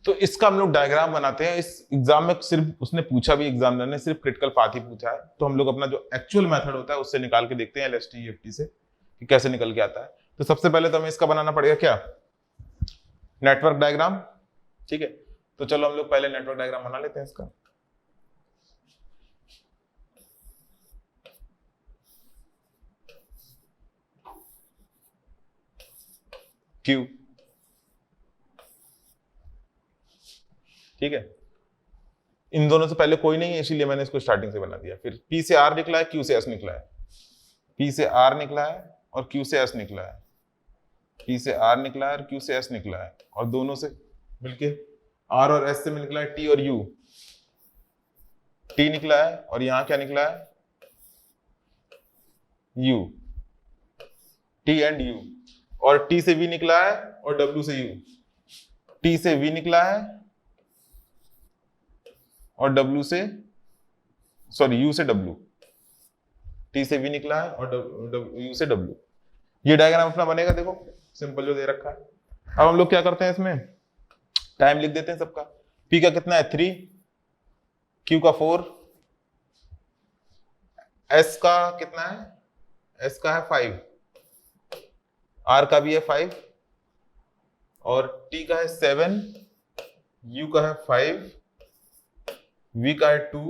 तो इसका हम लोग डायग्राम बनाते हैं। इस एग्जाम में सिर्फ उसने पूछा भी, एग्जामिनर ने सिर्फ क्रिटिकल पाथ ही पूछा है, तो हम लोग अपना जो एक्चुअल मेथड होता है उससे निकाल के देखते हैं, LST EFT से, कि कैसे निकल के आता है। तो सबसे पहले तो हमें इसका बनाना पड़ेगा क्या, नेटवर्क डायग्राम। ठीक है, तो चलो हम लोग पहले नेटवर्क डायग्राम बना लेते हैं इसका। क्यू, ठीक है, इन दोनों से पहले कोई नहीं है, इसीलिए मैंने इसको स्टार्टिंग से बना दिया। फिर P से R निकला है, Q से S निकला है, P से R निकला है और Q से S निकला है, P से R निकला है और Q से S निकला है, और दोनों से मिलके R और S से निकला है T और U, T निकला है, और यहां क्या निकला है, U, T एंड U, और T से V निकला है और W से U, T से V निकला है और W से, सॉरी U से W, T से V निकला है और U से W। ये डायग्राम अपना बनेगा, देखो सिंपल जो दे रखा है। अब हम लोग क्या करते हैं, इसमें टाइम लिख देते हैं सबका। P का कितना है 3, Q का 4, S का कितना है, S का है 5, R का भी है 5, और t का है 7, u का है 5, v का है 2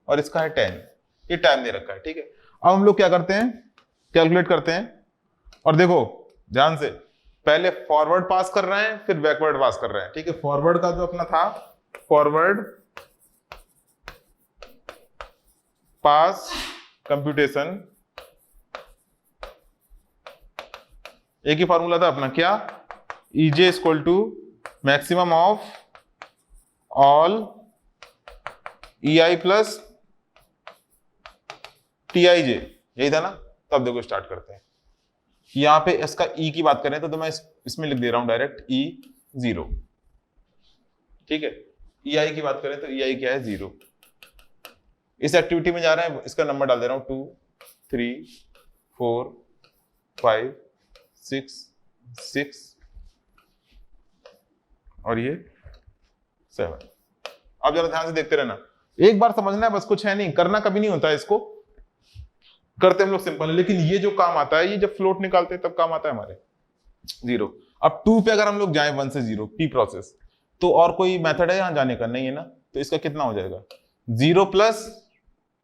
और इसका है 10। ये टाइम दे रखा है, ठीक है। अब हम लोग क्या करते हैं, कैलकुलेट करते हैं। और देखो ध्यान से, पहले फॉरवर्ड पास कर रहे हैं फिर बैकवर्ड पास कर रहे हैं, ठीक है। फॉरवर्ड का जो अपना था, फॉरवर्ड पास कंप्यूटेशन, एक ही फॉर्मूला था अपना, क्या, EJ equal to maximum of all EI plus TIJ, यही था ना। तो अब देखो स्टार्ट करते हैं। यहां पे इसका E की बात करें तो मैं इसमें लिख दे रहा हूं डायरेक्ट E0, ठीक है। EI की बात करें तो EI क्या है, 0। इस एक्टिविटी में जा रहे हैं, इसका नंबर डाल दे रहा हूं 2, 3, 4, 5, 6 और ये 7। अब जरा ध्यान से देखते रहना, एक बार समझना है बस, कुछ है नहीं, करना कभी नहीं होता है, इसको करते हम लोग सिंपल है, लेकिन ये जो काम आता है, ये जब फ्लोट निकालते हैं तब काम आता है हमारे 0। अब 2 पे अगर हम लोग जाएं 1 से 0 p प्रोसेस, तो और कोई मेथड है यहां जाने का, नहीं है ना। तो इसका कितना हो जाएगा, 0 प्लस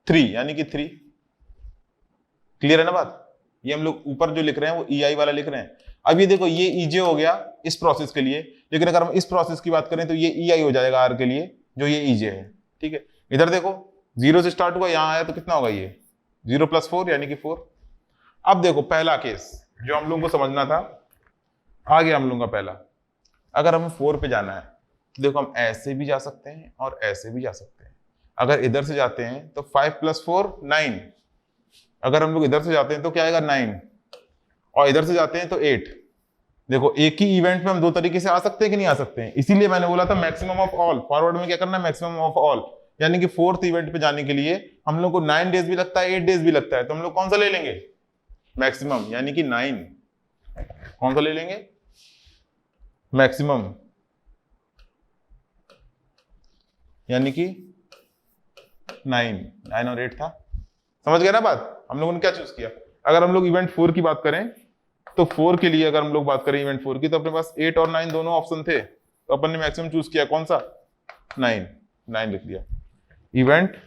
3 यानी कि 3। क्लियर है ना बात। ये हम लोग ऊपर जो लिख रहे हैं वो EI वाला लिख रहे हैं। अब ये देखो, ये EJ हो गया इस प्रोसेस के लिए, लेकिन अगर हम इस प्रोसेस की बात करें तो ये EI हो जाएगा R के लिए, जो ये EJ है, ठीक है। इधर देखो 0 से स्टार्ट हुआ, यहां आया तो कितना होगा, ये 0 प्लस 4 यानी कि 4। अब देखो पहला केस जो हम लोगों को समझना था, आ गया हम लोगों का पहला। अगर हमें 4 पे जाना है तो देखो हम ऐसे भी जा सकते हैं और ऐसे भी जा सकते हैं। अगर इधर से जाते हैं तो 5 प्लस 4 9, अगर हम लोग इधर से जाते हैं तो क्या आएगा 9, और इधर से जाते हैं तो 8। देखो एक ही इवेंट में हम 2 तरीके से आ सकते हैं कि नहीं आ सकते हैं, इसीलिए मैंने बोला था मैक्सिमम ऑफ ऑल। फॉरवर्ड में क्या करना है, मैक्सिमम ऑफ ऑल, यानी कि 4th इवेंट पे जाने के लिए हम लोग को 9 डेज भी लगता है, 8 डेज भी लगता है, तो हम लोग कौन सा ले लेंगे, मैक्सिमम, यानी कि 9। कौन सा ले लेंगे, मैक्सिमम, यानी कि 9 और 8 था। समझ गए ना बात। हम लोगों ने क्या चूज किया, अगर हम लोग इवेंट 4 की बात करें तो 4 के लिए अगर हम लोग बात करें इवेंट 4 की, तो अपने पास 8 और 9 दोनों ऑप्शन थे, तो अपन ने मैक्सिमम चूज किया कौन सा, 9 लिख दिया, इवेंट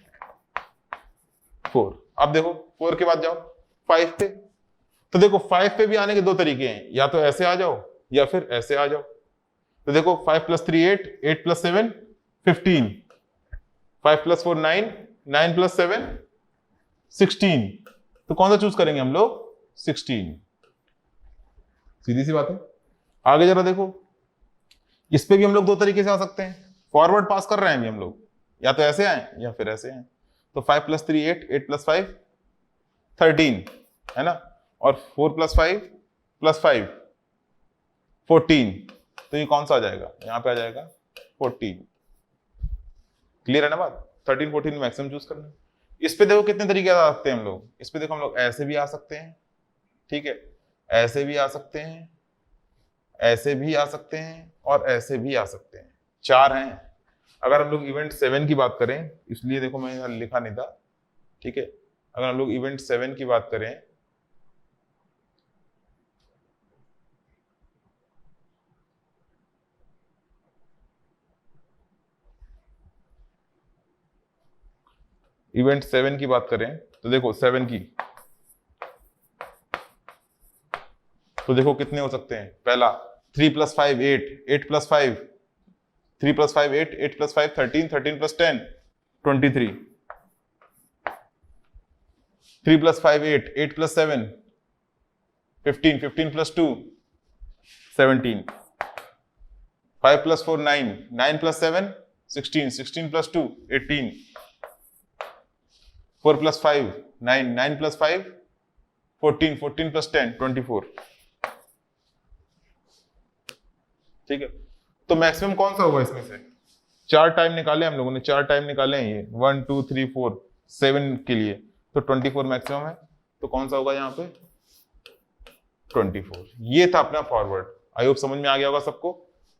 4। अब देखो 4 के बाद जाओ 5 पे, तो देखो 5 पे भी आने के 2 तरीके हैं, या तो ऐसे आ जाओ या फिर ऐसे आ जाओ। तो देखो 5 प्लस 3 8, 8 प्लस 7 15, 5 प्लस 4 9, 9 प्लस 7 16। तो कौन सा चूज करेंगे हम लोग, 16। सीधी सी बात है। आगे जरा देखो, इस पे भी हम लोग 2 तरीके से आ सकते हैं, फॉरवर्ड पास कर रहे हैं भी हम लोग, या तो ऐसे आए या फिर ऐसे आए। तो 5 प्लस 3 8, 8 प्लस 5 13 है ना, और 4 प्लस 5 प्लस 5 14। तो ये कौन सा आ जाएगा, यहां पे आ जाएगा 14। क्लियर है ना बात। 13 14 मैक्सिमम चूज करना है। इस पे देखो कितने तरीके आ सकते हैं हम लोग, इस पे देखो हम लोग ऐसे भी आ सकते हैं, ठीक है, ऐसे भी आ सकते हैं, ऐसे भी आ सकते हैं और ऐसे भी आ सकते हैं, 4 हैं। अगर हम लोग इवेंट 7 की बात करें, इसलिए देखो मैंने यहां लिखा नहीं था, ठीक है। अगर हम लोग इवेंट 7 की बात करें, इवेंट 7 की बात करें तो देखो 7 की, तो देखो कितने हो सकते हैं। पहला 3 plus 5 8, 8 plus 5 3 plus 5 8, 8 plus 5 13, 13 plus 10 23, 3 plus 5 8, 8 plus 7 15, 15 plus 2 17, 5 plus 4 9, 9 plus 7 16, 16 plus 2 18, 4 plus 5 9, 9 plus 5 14, 14 plus 10 24। ठीक है, तो मैक्सिमम कौन सा होगा इसमें से, 4 टाइम निकाले हम लोगों ने, 4 टाइम निकाले हैं ये 1 2 3 4 7 के लिए, तो 24 मैक्सिमम है। तो कौन सा होगा यहाँ पे 24। ये था अपना फॉरवर्ड। आई होप समझ में आ गया होगा सबको।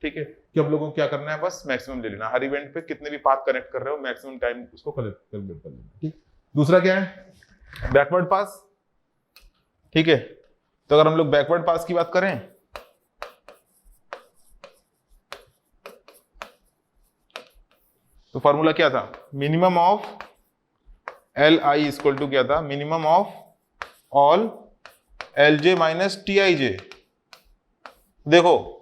ठीक है, कि अब लोगों को क्या करना है, बस मैक्सिमम ले लेना। हर इवेंट पे कितने भी पाथ कनेक्ट कर रहे हो, मैक्सिमम टाइम उसको कैलकुलेट कर लेना। ठीक, दूसरा क्या है, बैकवर्ड पास। ठीक है, तो अगर हम लोग बैकवर्ड पास की बात करें तो फॉर्मूला क्या था, minimum of L I equal to क्या था, minimum of all L J minus T I J. देखो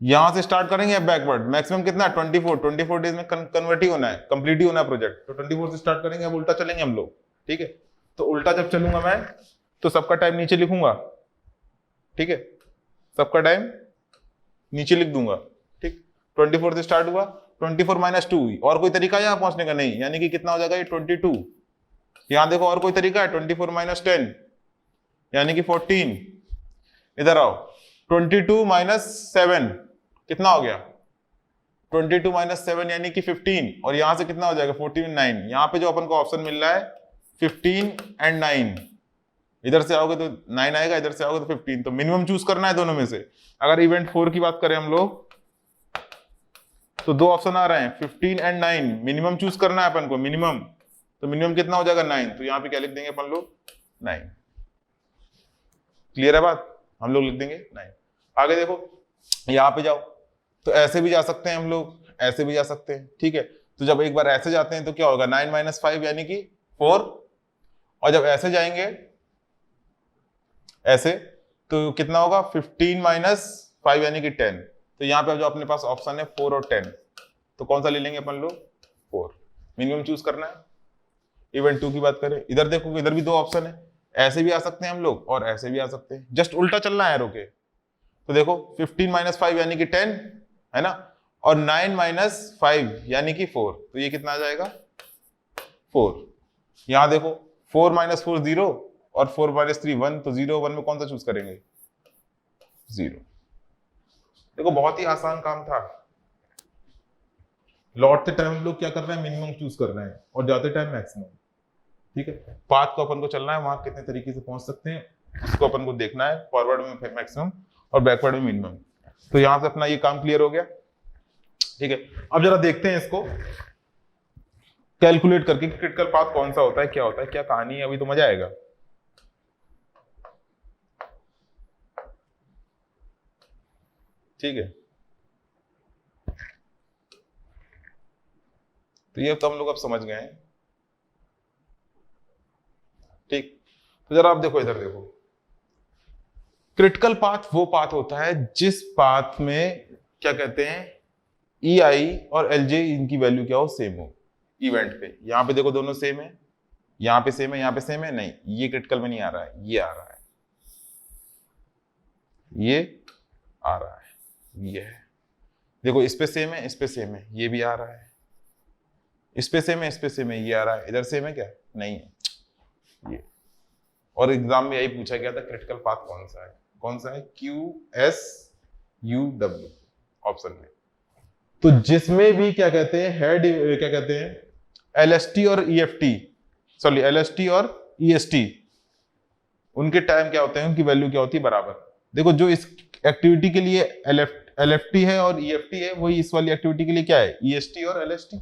यहां से स्टार्ट करेंगे बैकवर्ड, मैक्सिमम कितना 24 डेज में कन्वर्ट ही होना है, कंप्लीट ही होना है प्रोजेक्ट, तो 24 से स्टार्ट करेंगे, अब उल्टा चलेंगे हम लोग, ठीक है। तो उल्टा जब चलूंगा मैं तो सबका टाइम नीचे लिखूंगा, ठीक है, सबका टाइम नीचे लिख दूंगा, ठीक। 24 से स्टार्ट हुआ, 24 माइनस 2, और कोई तरीका है यहां पहुंचने का, नहीं, यानी कि कितना हो जाएगा ये 22। यहां देखो और कोई तरीका है, 24 माइनस 10 यानी कि 14। इधर आओ, 22 माइनस 7 कितना हो गया, 22 माइनस 7 यानी कि 15, और यहां से कितना हो जाएगा 14 और 9। यहां पे जो अपन को ऑप्शन मिल रहा है 15 एंड 9, इधर से आओगे तो 9 आएगा, इधर से आओगे तो 15, तो मिनिमम चूज करना है दोनों में से। अगर इवेंट 4 की बात करें हम लोग तो दो ऑप्शन आ रहे हैं 15 एंड 9, मिनिमम चूज करना है अपन को, मिनिमम, तो मिनिमम कितना हो जाएगा 9, तो यहां पे क्या लिख देंगे अपन लोग 9। क्लियर है बात, हम लोग लिख देंगे 9। आगे देखो यहां पे जाओ, तो ऐसे भी जा सकते हैं हम लोग, ऐसे भी जा सकते हैं, ठीक है। तो जब एक बार ऐसे जाते हैं तो क्या होगा, 9 माइनस 5 यानी कि 4, और जब ऐसे जाएंगे ऐसे तो कितना होगा 15 माइनस 5 यानी कि 10। तो यहाँ पे जो अपने पास ऑप्शन है 4 और 10, तो कौन सा ले लेंगे अपन लोग, 4। मिनिमम चूज करना है। इवेंट 2 की बात करें, इधर देखो इधर भी दो ऑप्शन है, ऐसे भी आ सकते हैं हम लोग और ऐसे भी आ सकते हैं, जस्ट उल्टा चलना है एरो के। तो देखो 15 माइनस 5 यानी कि 10 है ना, और 9 माइनस 5 यानी कि 4, तो ये कितना आ जाएगा 4। यहां देखो 4 माइनस 4 0 और 4 माइनस 3 1, तो 0 1 में कौन सा चूज करेंगे, 0। देखो बहुत ही आसान काम था। लौटते टाइम हम लोग क्या कर रहे हैं, मिनिमम चूज कर रहे हैं, और जाते टाइम मैक्सिमम, ठीक है। पाथ को अपन को चलना है, वहां कितने तरीके से पहुंच सकते हैं उसको अपन को देखना है, फॉरवर्ड में मैक्सिमम और बैकवर्ड में मिनिमम। तो यहां से अपना ये काम क्लियर हो गया, ठीक है। अब जरा देखते हैं इसको कैलकुलेट करके क्रिटिकल पाथ कौन सा होता है, क्या होता है, क्या कहानी है, अभी तो मजा आएगा। ठीक है, तो ये तो हम लोग अब समझ गए हैं, ठीक। तो जरा आप देखो, इधर देखो, क्रिटिकल पाथ वो पाथ होता है जिस पाथ में क्या कहते हैं ई आई और एल जे, इनकी वैल्यू क्या हो, सेम हो इवेंट पे। यहां पे देखो दोनों सेम है, यहां पे सेम है, यहां पे सेम है, नहीं ये क्रिटिकल में नहीं आ रहा है, ये आ रहा है, ये आ रहा है, ये है। देखो इस पे सेम है, इस पे सेम है, ये भी आ रहा है, इस पे सेम है, इस पे सेम है, ये आ रहा है, इधर सेम है क्या, नहीं है, ये। और एग्जाम में यही पूछा गया था क्रिटिकल पाथ कौन सा है, कौन सा है, Q S U W option में। तो जिसमें भी क्या कहते हैं हेड, क्या कहते हैं एलएसटी और ईएफटी, सॉरी एलएसटी और ईएसटी, उनके टाइम क्या होते हैं, उनकी वैल्यू क्या होती है, बराबर। देखो जो इस एक्टिविटी के लिए एलएफटी है और ईएफटी है, वही इस वाली एक्टिविटी के लिए क्या है, ईएसटी और एलएसटी,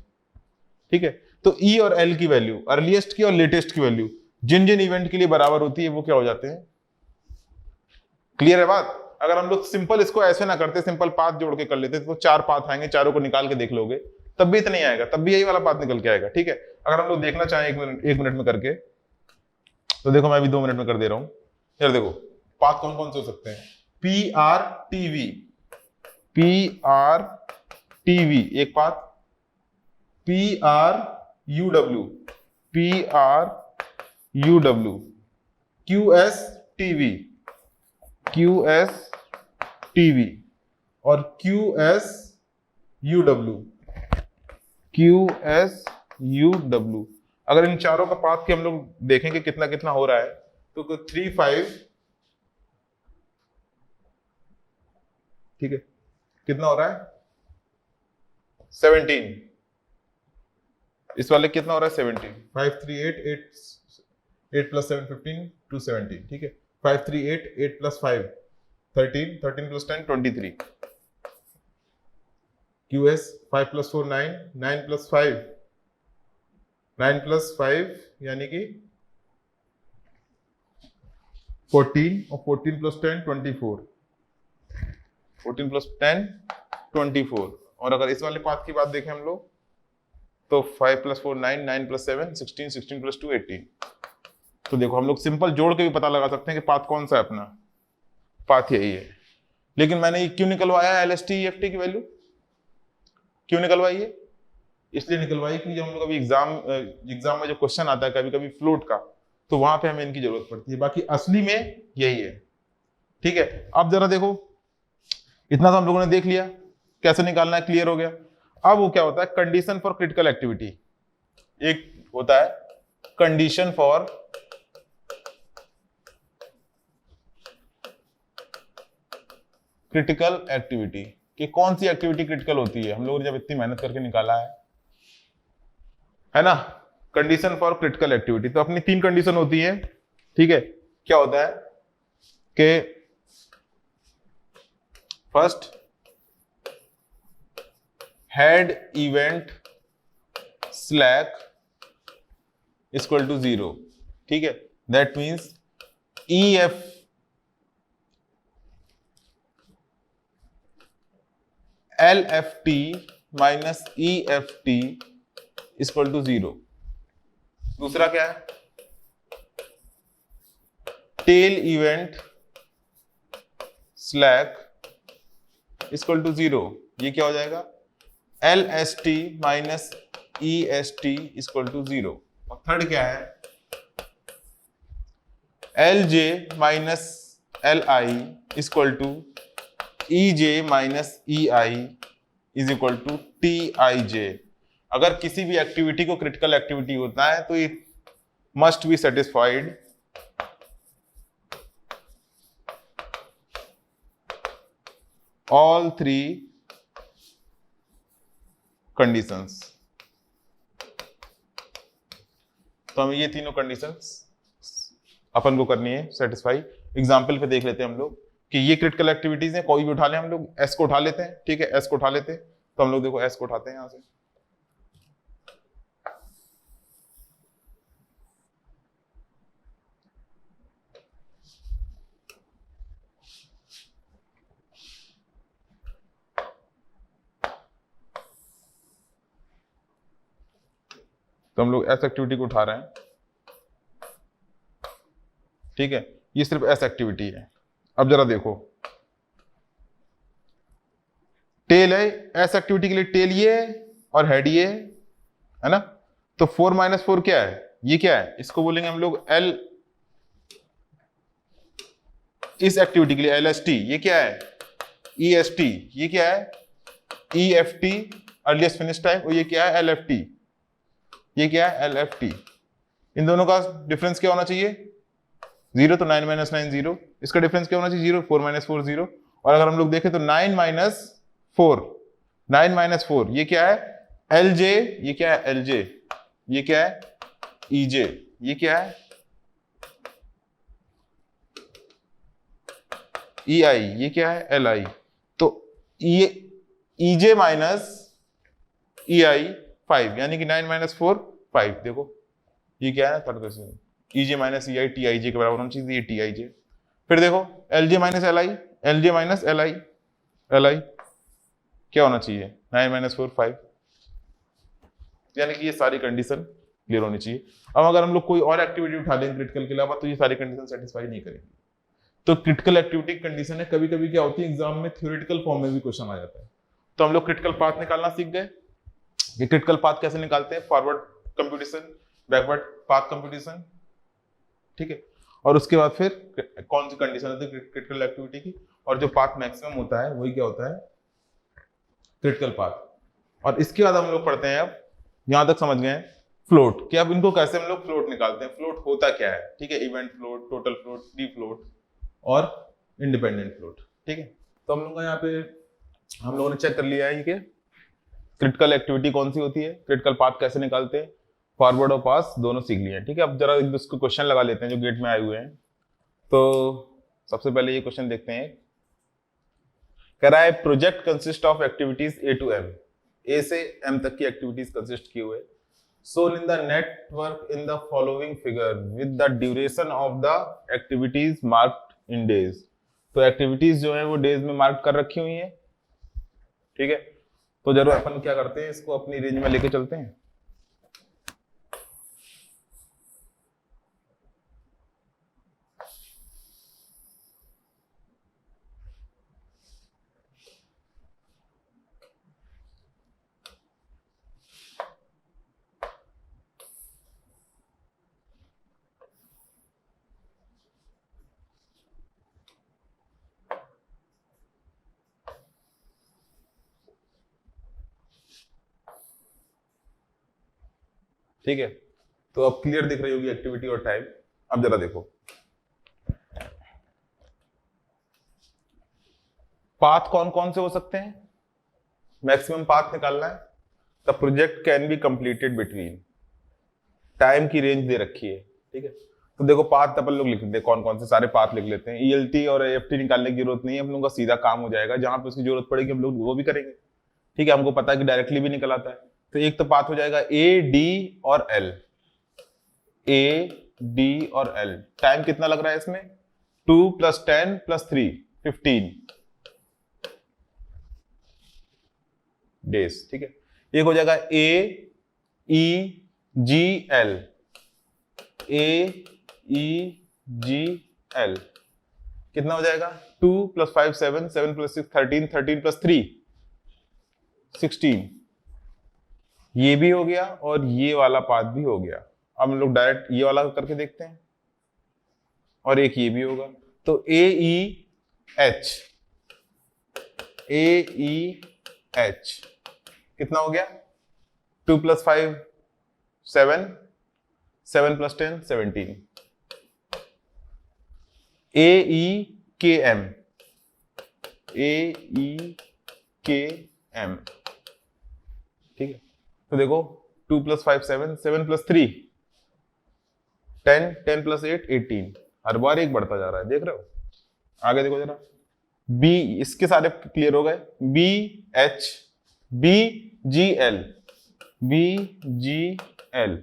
ठीक है। तो ई और एल की वैल्यू, अर्लीस्ट की और लेटेस्ट की वैल्यू जिन जिन इवेंट के लिए बराबर होती है वो क्या हो जाते हैं। क्लियर है बात। अगर हम लोग सिंपल इसको ऐसे ना करते, सिंपल पाथ जोड़ के कर लेते तो 4 पाथ आएंगे, चारों को निकाल के देख लोगे तब भी इतना ही आएगा, तब भी यही वाला पाथ निकल के आएगा, ठीक है। अगर हम लोग देखना चाहें एक मिनट में करके, तो देखो मैं भी 2 मिनट में कर दे रहा हूं। यार देखो पाथ कौन कौन से हो सकते हैं, P R TV, P R TV एक path, P R U W, P R U W, Q S TV, Q S TV, और Q S U W, Q S U W. अगर इन चारों का पाथ के हम लोग देखेंगे कितना कितना हो रहा है, तो 3 5, ठीक है, कितना हो रहा है 17, इस वाले कितना हो रहा है 17, 5 3 8 8 प्लस 7 15 2 17, ठीक है। 5 3 8 8 plus 5 13 13 plus 10 23, QS 5 plus 4 9 9 plus 5 9 plus 5 यानी कि 14, और 14 प्लस 10 24, 14 प्लस 10 24। और अगर इस वाले पाथ की बात देखें हम लोग, तो 5 + 4 9, 9 + 7 16, 16 + 2 18। तो देखो हम लोग सिंपल जोड़ के भी पता लगा सकते हैं कि पाथ कौन सा है अपना, पाथ यही है। लेकिन मैंने क्यों निकलवाया LST EFT की वैल्यू, क्यों निकलवाई है? इसलिए निकलवाई कि जब हम लोग अभी एग्जाम में जो क्वेश्चन आता है कभी कभी फ्लोट का, तो वहां पे हमें इनकी जरूरत पड़ती है, बाकी असली में यही है। ठीक है, अब जरा देखो, इतना तो हम लोगों ने देख लिया कैसे निकालना है, क्लियर हो गया। अब वो क्या होता है, कंडीशन फॉर क्रिटिकल एक्टिविटी। एक होता है कंडीशन फॉर क्रिटिकल एक्टिविटी, कि कौन सी एक्टिविटी क्रिटिकल होती है, हम लोगों ने जब इतनी मेहनत करके निकाला है ना। कंडीशन फॉर क्रिटिकल एक्टिविटी, तो अपनी 3 कंडीशन होती है। ठीक है, क्या होता है कि first, head event slack equal to 0। ठीक है, that means EF LFT minus EFT equal to 0। दूसरा क्या है, tail event slack equal to 0। ये क्या हो जाएगा, LST minus EST equal to 0। और थर्ड क्या है, LJ minus LI equal to EJ minus EI is equal to TIJ। अगर किसी भी एक्टिविटी को क्रिटिकल एक्टिविटी होता है तो it must be satisfied all 3 conditions. तो हमें ये तीनों कंडीशंस अपन को करनी है सेटिस्फाई। एग्जाम्पल पे देख लेते हैं हम लोग कि ये क्रिटिकल एक्टिविटीज हैं, कोई भी उठा लें हम लोग, S को उठा लेते हैं। ठीक है, S को उठा लेते हैं, तो हम लोग देखो S को उठाते हैं यहां से। तो हम लोग S एक्टिविटी को उठा रहे हैं। ठीक है, ये सिर्फ S एक्टिविटी है। अब जरा देखो, टेल है, S एक्टिविटी के लिए टेल ये है और हेड ये है ना। तो 4 - 4 क्या है, ये क्या है, इसको बोलेंगे हम लोग L। इस एक्टिविटी के लिए LST, ये क्या है EST, ये क्या है EFT अर्लीस्ट फिनिश टाइम, और ये क्या है LFT, ये क्या है LFT। इन दोनों का डिफरेंस क्या होना चाहिए 0, तो 9 - 9 0। इसका डिफरेंस क्या होना चाहिए 0, 4 - 4 0। और अगर हम लोग देखें तो 9 - 4, 9 - 4 ये क्या है LJ, ये क्या है LJ, ये क्या है EJ, ये क्या है EI, ये क्या है LI। तो ये EJ माइनस EI 5, यानी कि 9 - 4 5। देखो ये क्या है third question, EJ minus EI TIJ के बराबर होना चाहिए, ये TIJ। फिर देखो LJ minus LI, LJ minus LI, LI क्या होना चाहिए 9 - 4 5, यानी कि ये सारी कंडीशन क्लियर होनी चाहिए। अब अगर हम लोग कोई और एक्टिविटी उठा लें क्रिटिकल के अलावा, तो ये सारी कंडीशन सेटिस्फाई नहीं करेंगे। तो क्रिटिकल एक्टिविटी कंडीशन है, कभी कभी क्या होती है एग्जाम में थ्योरेटिकल फॉर्म में भी क्वेश्चन आ जाता है। तो हम लोग क्रिटिकल पाथ निकालना सीख गए। ये क्रिटिकल पाथ कैसे निकालते हैं, forward computation, backward path computation. ठीक है, और उसके बाद फिर कौन सी कंडीशन होती है क्रिटिकल एक्टिविटी की, और जो पाथ मैक्सिमम होता है वही क्या होता है क्रिटिकल पाथ। और इसके बाद हम लोग पढ़ते हैं, अब यहां तक समझ गए फ्लोट, कि अब इनको कैसे हम लोग फ्लोट निकालते हैं, फ्लोट होता क्या है। ठीक है, event float, total float, free float और इंडिपेंडेंट फ्लोट। ठीक है, तो हम लोग का यहाँ पे हम लोगों ने चेक कर लिया है कि क्रिटिकल एक्टिविटी कौन सी होती है, क्रिटिकल पाथ कैसे निकालते हैं, फॉरवर्ड और पास दोनों सीख लिए हैं। ठीक है, अब जरा इसको क्वेश्चन लगा लेते हैं जो गेट में आए हुए हैं। तो सबसे पहले ये क्वेश्चन देखते हैं, कह रहा है project consist of activities A to M, A से M तक की एक्टिविटीज कंसिस्ट किए हुए, shown in the network in the following figure with the duration of the activities marked in days। तो एक्टिविटीज जो है वो डेज में मार्क कर रखी हुई है। ठीक है, तो जरूर अपन क्या करते हैं, इसको अपनी रेंज में लेके चलते हैं। ठीक है, तो अब क्लियर दिख रही होगी एक्टिविटी और टाइम। अब जरा देखो, पाथ कौन कौन से हो सकते हैं, मैक्सिमम पाथ निकालना है। The project can be completed between, time की रेंज दे रखी है, ठीक है। तो देखो पाथ अपन लोग लिख लेते हैं, कौन कौन से सारे पाथ लिख लेते हैं। ELT और AFT निकालने की जरूरत नहीं है, हम लोगों का सीधा काम हो जाएगा, जहां पे उसकी जरूरत पड़ेगी हम लोग वो भी करेंगे, ठीक है। हमको पता है कि डायरेक्टली भी निकल आता है। तो एक तो पाथ हो जाएगा AD और L, AD और L। टाइम कितना लग रहा है इसमें, 2 + 10 + 3 15 डेज, ठीक है। एक हो जाएगा AEGL, AEGL कितना हो जाएगा, 2 + 5 7 7 + 6 13 13 + 3 16। ये भी हो गया और ये वाला पाथ भी हो गया। अब हम लोग डायरेक्ट ये वाला करके देखते हैं, और एक ये भी होगा। तो AEH, AEH कितना हो गया, 2 + 5 7 7 + 10 17। AEKM, AEKM, ठीक है। तो देखो 2 + 5 7 7 + 3 10 10 + 8 18, हर बार एक बढ़ता जा रहा है, देख रहे हो। आगे देखो जरा, B, इसके सारे क्लियर हो गए। BH, BGL, BGL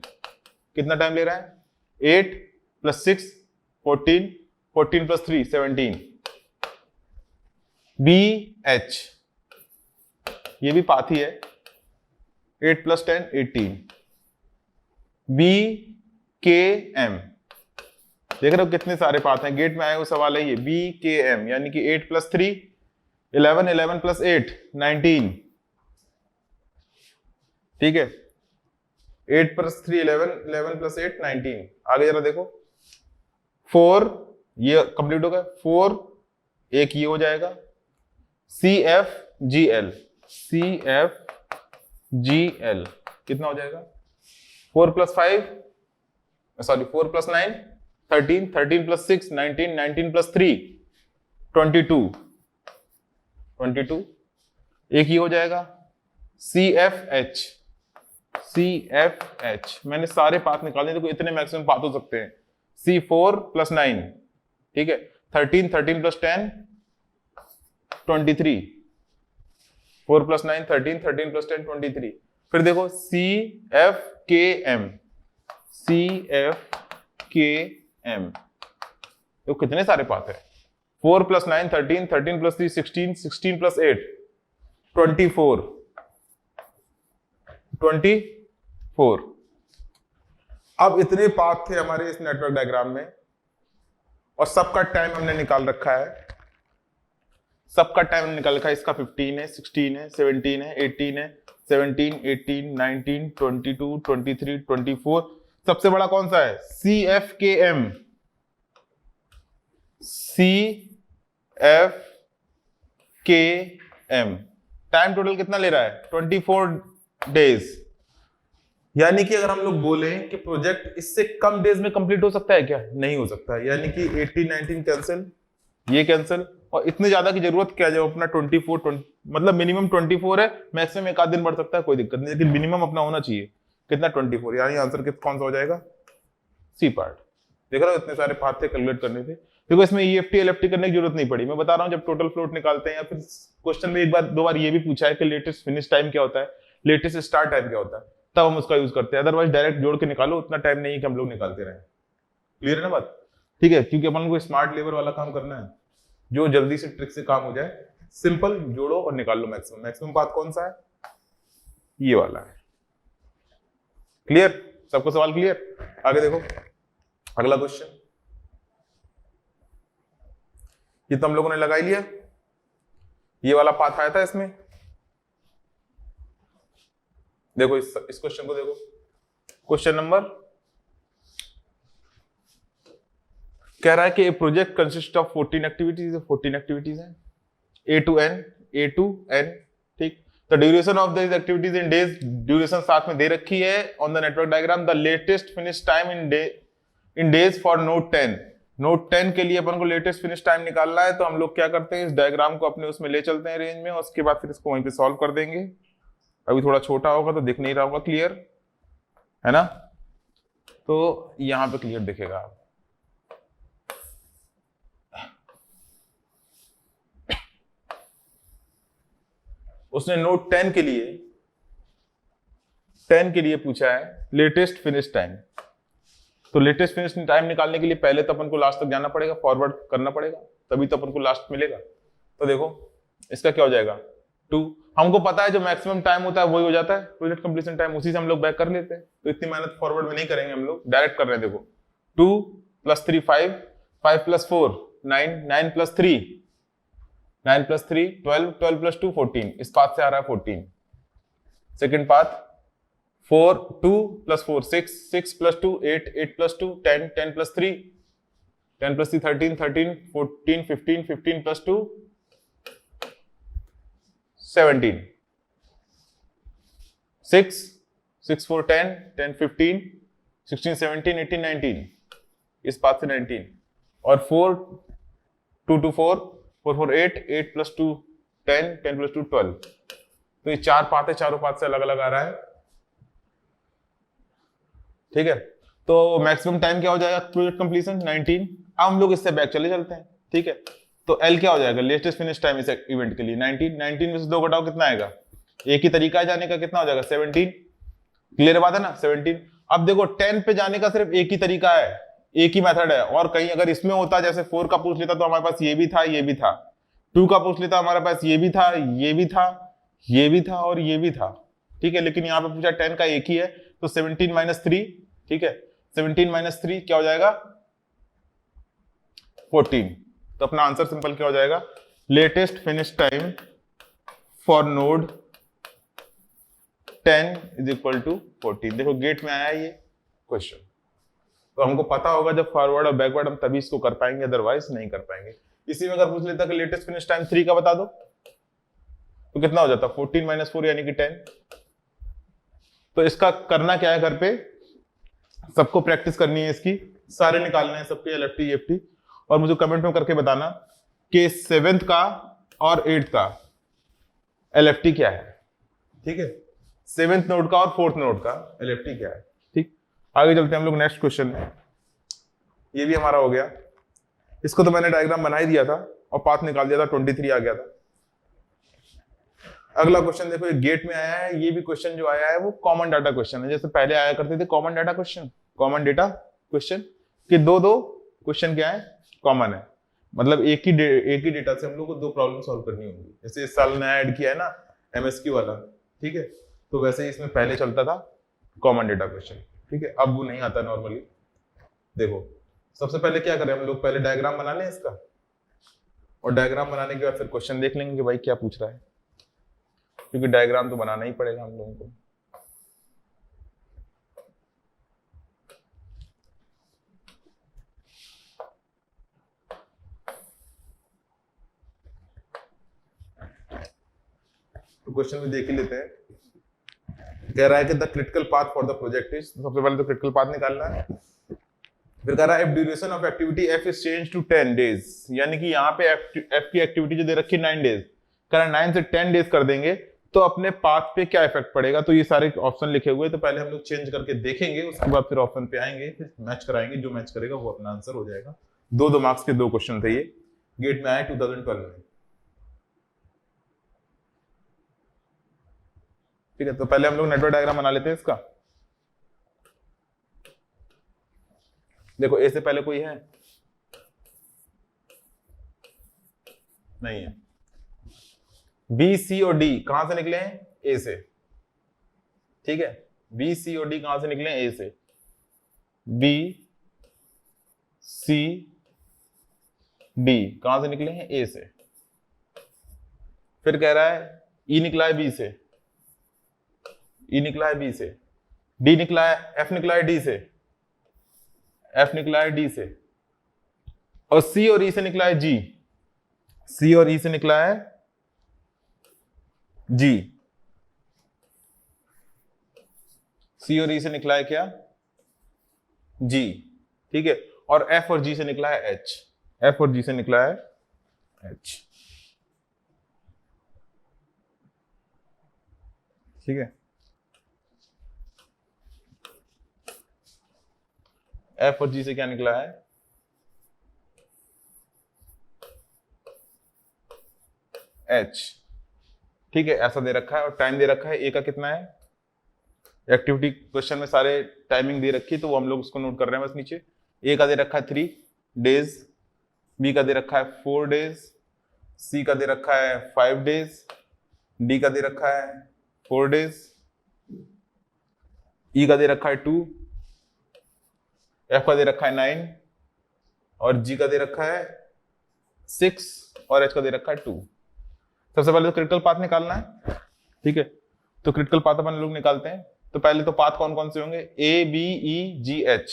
कितना टाइम ले रहा है, 8 + 6 14 14 + 3 17। BH ये भी पाथ ही है, 8 + 10 18। BKM देख रहे हो कितने सारे पाथ हैं, गेट में आए हुए सवाल है ये। BKM यानी कि 8 + 3 11 11 + 8 19, ठीक है। 8 + 3 11 11 + 8 19। आगे जरा देखो, 4 ये कंप्लीट हो गया, 4 एक ये हो जाएगा, CFGL, CFGL कितना हो जाएगा, 4 + 5 सॉरी 4 + 9 13 13 + 6 19 19 + 3 22 22। एक ये हो जाएगा, CFH, CFH मैंने सारे पाथ निकाले, देखो इतने मैक्सिमम पाथ हो सकते हैं। C4 + 9, ठीक है, 13 13 + 10 23, 4 + 9 13 13 + 10 23। फिर देखो CFKM, CFKM तो कितने सारे पाथ है, 4 + 9 13 13 + 3 16 16 + 8 24 24। अब इतने पाथ थे हमारे इस नेटवर्क डायग्राम में, और सबका टाइम हमने निकाल रखा है, सबका टाइम निकाल रखा है। इसका 15 है, 16 है, 17 है, 18 है, 17 18 19 22 23 24। सबसे बड़ा कौन सा है, CFKM, CFKM टाइम टोटल कितना ले रहा है, 24 डेज। यानी कि अगर हम लोग बोले कि प्रोजेक्ट इससे कम डेज में कंप्लीट हो सकता है क्या, नहीं हो सकता है। यानी कि 18 19 कैंसिल, ये कैंसिल, और इतने ज्यादा की जरूरत क्या, जब अपना 24 मतलब मिनिमम 24 है, मैक्सिमम एक आध दिन बढ़ सकता है, कोई दिक्कत नहीं, लेकिन मिनिमम अपना होना चाहिए कितना, 24। यानी आंसर कौन सा हो जाएगा, सी पार्ट। देख रहे हो इतने सारे पाथ थे, कैलकुलेट करने थे। देखो इसमें EFT LFT करने की जरूरत नहीं पड़ी। मैं बता रहा हूँ जब टोटल फ्लोट निकालते हैं, या फिर क्वेश्चन में एक बार दो बार ये भी पूछा है कि लेटेस्ट फिनिश टाइम क्या होता है, लेटेस्ट स्टार्ट टाइम क्या होता है, तब हम उसका यूज करते हैं। अदरवाइज डायरेक्ट जोड़ के निकालो, उतना टाइम नहीं है कि हम लोग निकालते रहे। क्लियर है ना बात, ठीक है। क्योंकि अपन को स्मार्ट लेबर वाला काम करना है, जो जल्दी से ट्रिक से काम हो जाए। सिंपल जोड़ो और निकाल लो मैक्सिमम। मैक्सिमम पाथ कौन सा है, ये वाला है। क्लियर, सबको सवाल क्लियर। आगे देखो अगला क्वेश्चन, ये तो हम लोगों ने लगा ही लिया, ये वाला पाथ आया था इसमें। देखो इस क्वेश्चन को देखो, क्वेश्चन नंबर कह रहा है कि project consist of 14 activities, 14 activities हैं, A to N, ठीक। The duration of this activities in days, duration साथ में दे रखी है on the network diagram. The latest finish time in days for node 10, node 10 के लिए अपन को लेटेस्ट फिनिश टाइम निकालना है, तो हम लोग क्या करते हैं, इस डायग्राम को अपने उसमें ले चलते हैं रेंज में, और उसके बाद फिर इसको वहीं पे सॉल्व कर देंगे। अभी थोड़ा छोटा होगा तो दिख नहीं रहा होगा क्लियर, है ना, तो यहां पे क्लियर दिखेगा। उसने नोट 10 के लिए पूछा है लेटेस्ट फिनिश टाइम। तो लेटेस्ट फिनिश टाइम निकालने के लिए पहले तो अपन को लास्ट तक जाना पड़ेगा, फॉरवर्ड करना पड़ेगा, तभी तो अपन को लास्ट मिलेगा। तो देखो इसका क्या हो जाएगा 2, हमको पता है जो मैक्सिमम टाइम होता है वही हो जाता है प्रोजेक्ट कंप्लीशन टाइम, उसी से हम लोग बैक कर लेते हैं। तो इतनी मेहनत फॉरवर्ड में नहीं करेंगे, हम लोग डायरेक्ट कर रहे हैं। देखो 2 + 3 5, 5 + 4 9, 9 + 3 9 + 3 12, 12 + 2 14, इस पाथ से आ रहा है 14। सेकंड पाथ 4 2 + 4 6, 6 + 2 8, 8 + 2 10, 10 + 3 10 + 3 13, 13 14 15, 15 + 2 17, 6 6 4 10, 10 15 16 17 18 19, इस पाथ से 19, और 4 2 2 4 4 4 8, 8 + 2 10, 10 + 2 12। तो ये चार पाथ है, चारों पाथ से अलग अलग आ रहा है, ठीक है। तो मैक्सिमम टाइम क्या हो जाएगा प्रोजेक्ट कंप्लीशन 19। अब हम लोग इससे बैक चलते हैं, ठीक है। तो एल क्या हो जाएगा लेटेस्ट फिनिश टाइम इस इवेंट के लिए 19, 19 में से 2 घटाओ कितना आएगा, एक ही तरीका है जाने का, कितना हो जाएगा 17। क्लियर बात है ना 17। अब देखो 10 पे जाने का सिर्फ एक ही तरीका है, एक ही मेथड है, और कहीं अगर इसमें होता जैसे 4 का पूछ लेता तो हमारे पास ये भी था, ये भी था, 2 का पूछ लेता हमारे पास ये भी था, ये भी था, ये भी था और ये भी था, ठीक है। लेकिन यहाँ पे पूछा 10 का एक ही है, तो 17 - 3, ठीक है, 17 - 3 क्या हो जाएगा 14। तो अपना आंसर सिंपल क्या हो जाएगा, latest finish time for node 10 = 14। देखो गेट में आया ये क्वेश्चन, तो हमको पता होगा जब फॉरवर्ड और बैकवर्ड हम तभी इसको कर पाएंगे, अदरवाइज नहीं कर पाएंगे। इसी में अगर पूछ लेता कि लेटेस्ट फिनिश टाइम 3 का बता दो, तो कितना हो जाता 14 - 4 यानी कि 10। तो इसका करना क्या है, घर पे सबको प्रैक्टिस करनी है, इसकी सारे निकालना है सबके एलएफटी ईएफटी, और मुझे कमेंट में करके बताना कि 7th का और 8th का एलएफटी क्या है, ठीक है। 7th नोड का और 4th नोड का एलएफटी क्या है, ठीक। आगे चलते हैं हम लोग नेक्स्ट क्वेश्चन में। ये भी हमारा हो गया, इसको तो मैंने डायग्राम बना ही दिया था और पाथ निकाल दिया था, 23 आ गया था। अगला क्वेश्चन देखो, ये गेट में आया है, ये भी क्वेश्चन जो आया है वो कॉमन डाटा क्वेश्चन है, जैसे पहले आया करते थे कॉमन डाटा क्वेश्चन कि दो क्वेश्चन क्या है कॉमन है, मतलब एक ही डेटा से हम लोग को 2 प्रॉब्लम सॉल्व करनी होंगी। जैसे इस साल नया ऐड किया है ना एमएसक्यू वाला, ठीक है, तो वैसे ही इसमें पहले चलता था कॉमन डेटा क्वेश्चन, ठीक है, अब वो नहीं आता नॉर्मली। देखो सबसे पहले क्या करें हम लोग, पहले डायग्राम बना लें इसका, और डायग्राम बनाने के बाद फिर क्वेश्चन देख लेंगे कि भाई क्या पूछ रहा है, क्योंकि डायग्राम तो बनाना ही पड़ेगा हम लोगों को। तो क्वेश्चन में देख ही लेते हैं, कह रहा है कि the critical path for the project is, सबसे पहले तो क्रिटिकल पाथ निकालना है। फिर कह रहा है if duration of activity F is change to 10 days, यानी कि यहाँ पे एफ की एक्टिविटी जो दे रखी है 9 डेज, कह रहा है 9 से 10 डेज कर देंगे तो अपने पाथ पे क्या इफेक्ट पड़ेगा। तो ये सारे ऑप्शन लिखे हुए, तो पहले हम लोग चेंज करके देखेंगे, उसके बाद फिर ऑप्शन पे आएंगे, फिर मैच कराएंगे, जो मैच करेगा वो अपना आंसर हो जाएगा। 2 मार्क्स के 2 क्वेश्चन थे ये, गेट में आए 2012 में, ठीक है। तो पहले हम लोग नेटवर्क डायग्राम बना लेते हैं इसका। देखो ए से पहले कोई है नहीं है, बी सी और डी कहां से निकले हैं ए से, ठीक है, बी सी और डी कहां से निकले हैं ए से, बी सी डी कहां से निकले हैं ए से। फिर कह रहा है ई निकला है बी से, ई निकला है बी से, डी निकला है, एफ निकला है डी से, एफ निकला है डी से, और सी और ई से निकला है जी, सी और ई से निकला है जी। सी और ई से निकला है क्या, जी, ठीक है, और एफ और जी से निकला है एच, एफ और जी से निकला है एच, ठीक है। एफ और जी से क्या निकला है, एच, ठीक है, ऐसा दे रखा है और टाइम दे रखा है, ए का कितना है, एक्टिविटी क्वेश्चन में सारे टाइमिंग दे रखी है तो वो हम लोग उसको नोट कर रहे हैं बस नीचे। ए का दे रखा है 3 डेज, बी का दे रखा है 4 डेज, सी का दे रखा है 5 डेज, डी का दे रखा है 4 डेज, ई का दे रखा है 2, एफ का दे रखा है 9 और जी का दे रखा है 6 और एच का दे रखा है 2। सबसे पहले तो क्रिटिकल पाथ निकालना है, ठीक है, तो क्रिटिकल पाथ अपन लोग निकालते हैं। तो पहले तो पाथ कौन कौन से होंगे, A B E G H,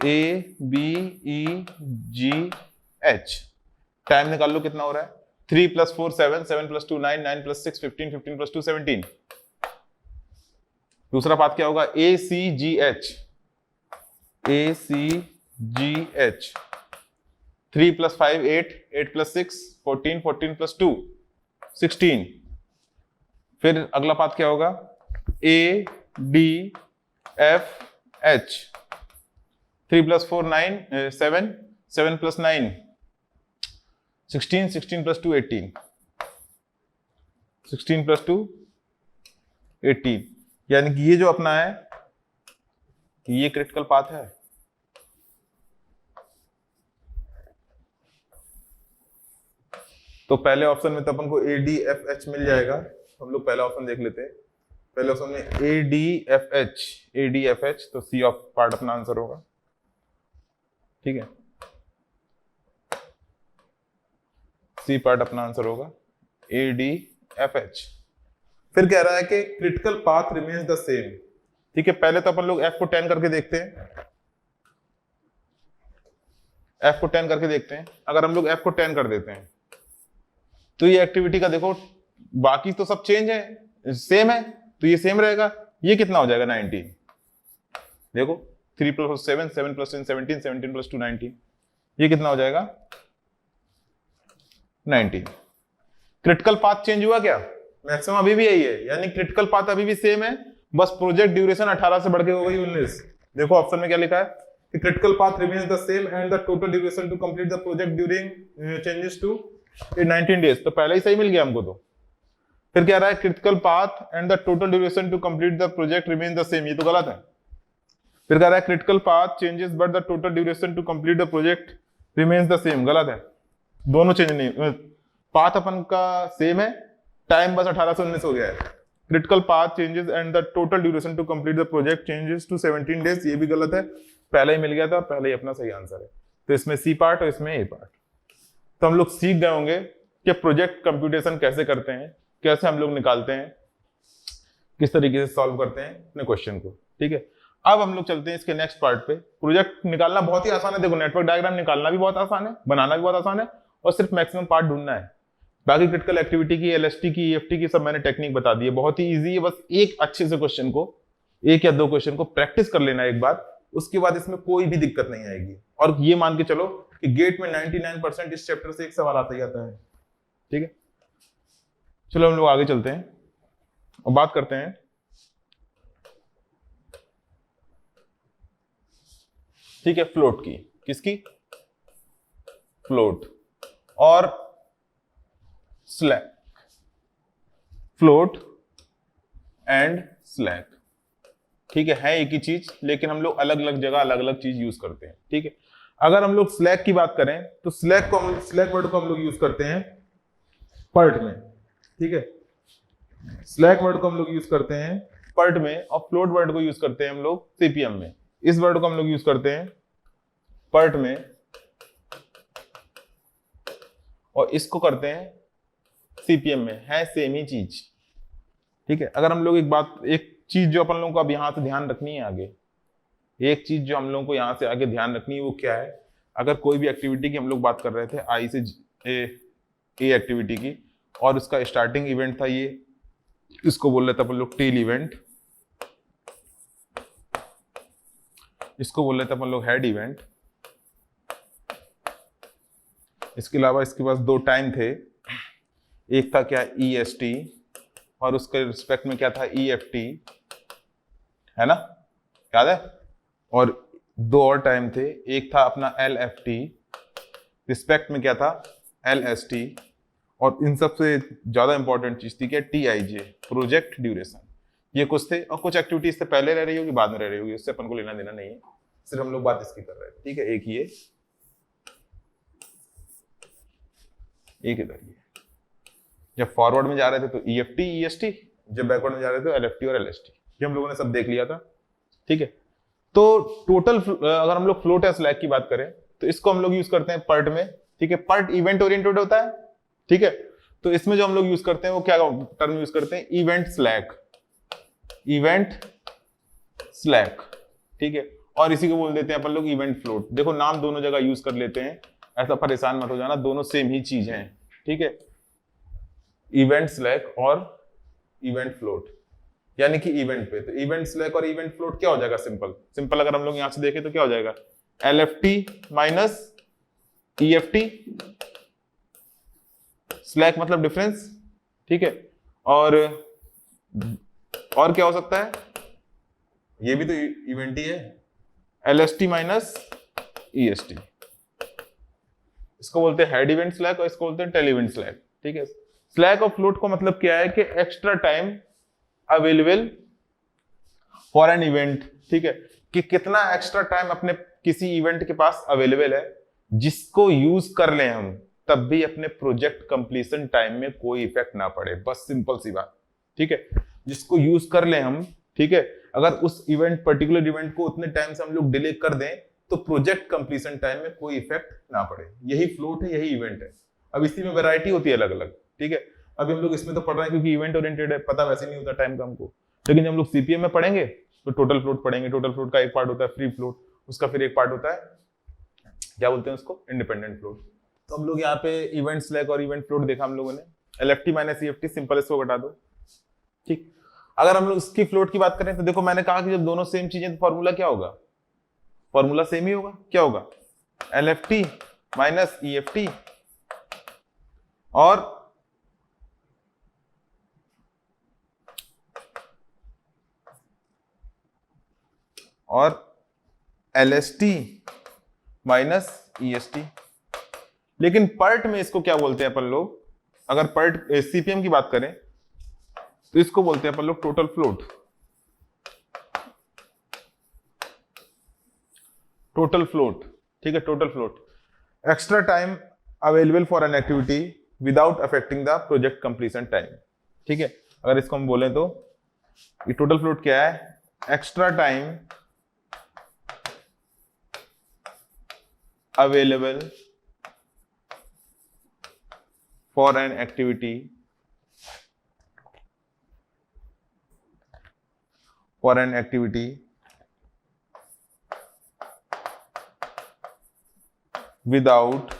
A B E G H. Time निकाल लो कितना हो रहा है, 3 + 4 7, 7 + 2 9, 9 + 6 15, 15 + 2 17। दूसरा पाथ क्या होगा, ए सी जी एच, ए सी जी एच, 3 + 5 8, 8 + 6 14, 14 + 2 16। फिर अगला पाथ क्या होगा, ए डी एफ एच, 3 + 4 9 7, 7 + 9 16, 16 + 2 18, 16 + 2 18, यानी कि ये जो अपना है ये क्रिटिकल पाथ है। तो पहले ऑप्शन में तो अपन को ए डी एफ एच मिल जाएगा, हम लोग पहला ऑप्शन देख लेते हैं। पहले ऑप्शन में A D F H, A D F H, तो सी ऑफ पार्ट अपना आंसर होगा, ठीक है, सी पार्ट अपना आंसर होगा ए डी एफ एच। फिर कह रहा है कि critical path remains the same, ठीक है। पहले तो अपन लोग एफ को 10 करके देखते हैं, एफ को 10 करके देखते हैं। अगर हम लोग एफ को 10 कर देते हैं तो ये एक्टिविटी का देखो बाकी तो सब चेंज है, सेम है, तो ये सेम रहेगा। ये कितना हो जाएगा 19, देखो 3 + 4 7, 7 + 10 17, 17 + 2 19, ये कितना हो जाएगा 19। क्रिटिकल पाथ चेंज हुआ क्या, मैक्सिमम अभी भी यही है, यानी क्रिटिकल पाथ अभी भी सेम है, बस प्रोजेक्ट ड्यूरेशन 18 से बढ़ के हो गई 19। देखो ऑप्शन में क्या लिखा है कि critical path remains the same and the total duration to complete the project during changes to 19 days, तो पहले ही सही मिल गया हमको। तो फिर क्या रहा है, critical path and the total duration to complete the project remains the same, ये तो गलत है। फिर कह रहा है critical path changes but the total duration to complete the project remains the same, गलत है, दोनों चेंज नहीं, पाथ अपन का सेम है, टाइम बस 18 से 19 हो गया है। Critical path changes and the total duration to complete the project changes to 17 days, ये भी गलत है, पहले ही मिल गया था, पहले ही अपना सही आंसर है। तो इसमें सी पार्ट और इसमें ए पार्ट। तो हम लोग सीख गए होंगे कि प्रोजेक्ट कंप्यूटेशन कैसे करते हैं, कैसे हम लोग निकालते हैं, किस तरीके से सॉल्व करते हैं अपने क्वेश्चन को, ठीक है। अब हम लोग चलते हैं इसके नेक्स्ट पार्ट पे। प्रोजेक्ट निकालना बहुत ही आसान है, देखो नेटवर्क डायग्राम निकालना भी बहुत आसान है, बनाना भी बहुत आसान है, और सिर्फ मैक्सिमम पार्ट ढूंढना है। बाकी क्रिटिकल एक्टिविटी की, एलएसटी की, ईएफटी की सब मैंने टेक्निक बता दी है, बहुत ही इजी है। बस एक अच्छे से क्वेश्चन को, एक या दो क्वेश्चन को प्रैक्टिस कर लेना एक बार, उसके बाद इसमें कोई भी दिक्कत नहीं आएगी। और ये मान के चलो कि गेट में 99% इस चैप्टर से एक सवाल आता ही आता है, ठीक है। चलो हम लोग आगे चलते हैं और बात करते हैं ठीक है फ्लोट की। किसकी, फ्लोट और स्लैक, फ्लोट एंड स्लैक, ठीक है एक ही चीज, लेकिन हम लोग अलग अलग जगह अलग अलग चीज यूज करते हैं, ठीक है। अगर हम लोग स्लैक की बात करें तो स्लैक वर्ड को हम लोग यूज करते हैं पर्ट में, ठीक है। स्लैक वर्ड को हम लोग यूज करते हैं पर्ट में, और फ्लोट वर्ड को यूज करते हैं हम लोग सीपीएम में। इस वर्ड को हम लोग यूज करते हैं पर्ट में, और इसको करते हैं सीपीएम में, है सेम ही चीज, ठीक है। अगर हम लोग एक चीज जो अपन लोगों को अब यहां से ध्यान रखनी है आगे, एक चीज जो हम लोगों को यहां से आगे ध्यान रखनी है वो क्या है, अगर कोई भी एक्टिविटी की हम लोग बात कर रहे थे आई से ए एक्टिविटी की, और उसका स्टार्टिंग इवेंट था ये, इसको बोल रहे थे अपन लोग टेल इवेंट, इसको बोल लेते हैं अपन लोग हेड इवेंट। इसके अलावा इसके पास दो टाइम थे, एक था क्या EST और उसके रिस्पेक्ट में क्या था EFT, है ना, याद है। और दो और टाइम थे, एक था अपना LFT, रिस्पेक्ट में क्या था LST, और इन सबसे ज्यादा इंपॉर्टेंट चीज थी क्या TIJ, प्रोजेक्ट ड्यूरेशन। ये कुछ थे, और कुछ एक्टिविटी इससे पहले रह रही होगी, बाद में रह रही होगी, उससे अपन को लेना देना नहीं है, सिर्फ हम लोग बात इसकी कर रहे हैं, ठीक है। एक इधर ये जब फॉरवर्ड में जा रहे थे तो EFT EST, जब बैकवर्ड में जा रहे थे LFT और LST, ये हम लोगों ने सब देख लिया था, ठीक है। तो टोटल अगर हम लोग फ्लोट या स्लैक की बात करें तो इसको हम लोग यूज करते हैं पर्ट में, ठीक है। पर्ट इवेंट ओरिएंटेड होता है, ठीक है। तो इसमें जो हम लोग यूज करते हैं वो क्या टर्म यूज करते हैं, इवेंट स्लैक, इवेंट स्लैक, ठीक है। और इसी को बोल देते हैं अपन लोग इवेंट फ्लोट। देखो नाम दोनों जगह यूज कर लेते हैं, ऐसा परेशान मत हो जाना, दोनों सेम ही चीज हैं, ठीक है। इवेंट स्लैक और इवेंट फ्लोट, यानी कि इवेंट पे। तो इवेंट स्लैक और इवेंट फ्लोट क्या हो जाएगा, सिंपल अगर हम लोग यहां से देखें तो क्या हो जाएगा, LFT माइनस EFT, स्लैक मतलब डिफरेंस, ठीक है। और क्या हो सकता है, ये भी तो इवेंट ही है, LST माइनस EST। इसको बोलते हैं हेड इवेंट स्लैक और इसको बोलते हैं टेल इवेंट स्लैक, ठीक है। स्लैक और फ्लोट को मतलब क्या है कि extra time available for an event, ठीक है, कि कितना एक्स्ट्रा टाइम अपने किसी इवेंट के पास अवेलेबल है जिसको यूज कर लें हम, तब भी अपने प्रोजेक्ट कंप्लीशन टाइम में कोई इफेक्ट ना पड़े, बस सिंपल सी बात, ठीक है। जिसको यूज कर लें हम, ठीक है, अगर उस इवेंट पर्टिकुलर इवेंट को उतने टाइम से हम लोग डिले कर दें तो प्रोजेक्ट कंप्लीशन टाइम में कोई इफेक्ट ना पड़े, यही फ्लोट है, यही इवेंट है। अब इसी में वैरायटी होती है अलग अलग, ठीक है। अभी हम लोग इसमें तो पढ़ रहे हैं क्योंकि इवेंट ओरिएंटेड है, पता वैसे नहीं होता टाइम का हमको, लेकिन जब हम लोग CPM में पढ़ेंगे तो टोटल फ्लोट पढ़ेंगे। टोटल फ्लोट का एक पार्ट होता है फ्री फ्लोट, उसका फिर एक पार्ट होता है क्या बोलते हैं उसको, इंडिपेंडेंट फ्लोट। तो हम लोग यहाँ पे इवेंट स्लैक और इवेंट फ्लोट देखा हम लोगों ने, LFT माइनस EFT, सिंपल इसको घटा दो, ठीक। अगर हम लोग इसकी फ्लोट की बात करें तो देखो मैंने कहा कि जब दोनों सेम चीजें तो फॉर्मूला क्या होगा, फॉर्मूला सेम ही होगा, क्या होगा, LFT माइनस EFT और LST माइनस EST। लेकिन पर्ट में इसको क्या बोलते हैं अपन लोग, अगर पर्ट CPM की बात करें तो इसको बोलते हैं अपन लोग टोटल फ्लोट, टोटल फ्लोट, ठीक है। Total float, extra time available for an activity without affecting the project completion time, ठीक है। अगर इसको हम बोलें तो ये टोटल फ्लोट क्या है, extra time available for an activity without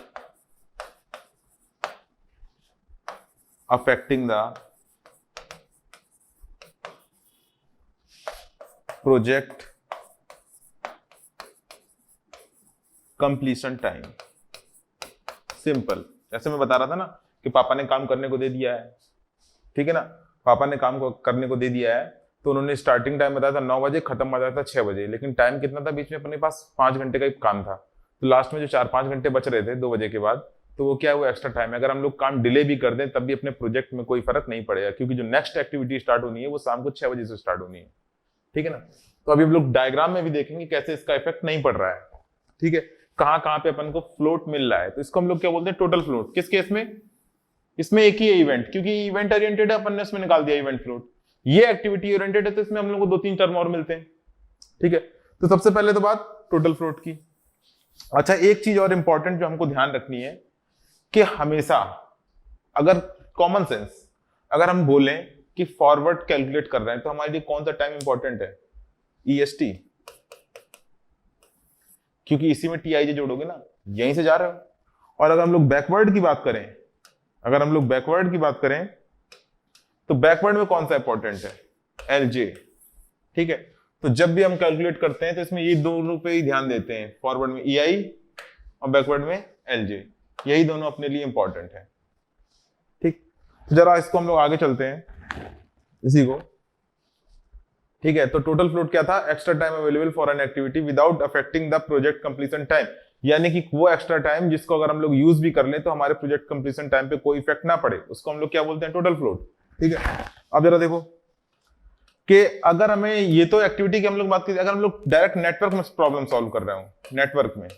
affecting the project completion time। Simple, जैसे मैं बता रहा था ना कि पापा ने काम करने को दे दिया है, ठीक है ना, पापा ने काम को करने को दे दिया है, तो उन्होंने स्टार्टिंग टाइम बताया था 9 बजे, खत्म बताया था 6 बजे, लेकिन टाइम कितना था बीच में अपने पास, 5 घंटे का एक काम था। तो लास्ट में जो 4-5 घंटे बच रहे थे 2 बजे के बाद, तो वो क्या है, वो एक्स्ट्रा टाइम है। अगर हम लोग काम डिले भी कर दें तब भी अपने प्रोजेक्ट में कोई फर्क नहीं पड़ेगा, क्योंकि जो नेक्स्ट एक्टिविटी स्टार्ट होनी है वो शाम को 6 बजे से स्टार्ट होनी है, ठीक है ना। तो अभी हम लोग डायग्राम में भी देखेंगे कैसे इसका इफेक्ट नहीं पड़ रहा है, ठीक है, कहां कहां पे अपन को फ्लोट मिल रहा है। तो इसको हम लोग क्या बोलते हैं, टोटल फ्लोट। किस केस में, इसमें एक ही है इवेंट, क्योंकि इवेंट ओरिएंटेड है, अपन ने उसमें निकाल दिया इवेंट फ्लोट। ये एक्टिविटी ओरिएंटेड है तो इसमें हम लोग को 2-3 टर्म और मिलते हैं, ठीक है। तो सबसे पहले तो बात टोटल फ्लोट की। अच्छा, एक चीज और इंपॉर्टेंट जो हमको ध्यान रखनी है कि हमेशा अगर कॉमन सेंस अगर हम बोलें कि फॉरवर्ड कैलकुलेट कर रहे हैं तो हमारे लिए कौन सा टाइम इंपॉर्टेंट है, EST, क्योंकि इसी में TIJ जोड़ोगे ना, यहीं से जा रहे हो। और अगर हम लोग बैकवर्ड की बात करें, तो बैकवर्ड में कौन सा इंपॉर्टेंट है, LJ, ठीक है। तो जब भी हम कैलकुलेट करते हैं तो इसमें ये दोनों पे ही ध्यान देते हैं, फॉरवर्ड में EI और बैकवर्ड में LJ, यही दोनों अपने लिए इंपॉर्टेंट है। ठीक, तो जरा इसको हम लोग आगे चलते हैं इसी को। ठीक है, तो टोटल फ्लोट क्या था? Extra time available for an activity without affecting the project completion time, यानी कि वो एक्स्ट्रा टाइम जिसको अगर हम लोग यूज भी कर लें तो हमारे प्रोजेक्ट कंप्लीशन टाइम पे कोई इफेक्ट ना पड़े, उसको हम लोग क्या बोलते हैं? Total float. ठीक है, अब जरा देखो कि अगर हमें ये तो एक्टिविटी की हम लोग बात करें, अगर हम लोग डायरेक्ट नेटवर्क में प्रॉब्लम सॉल्व कर रहे हो, नेटवर्क में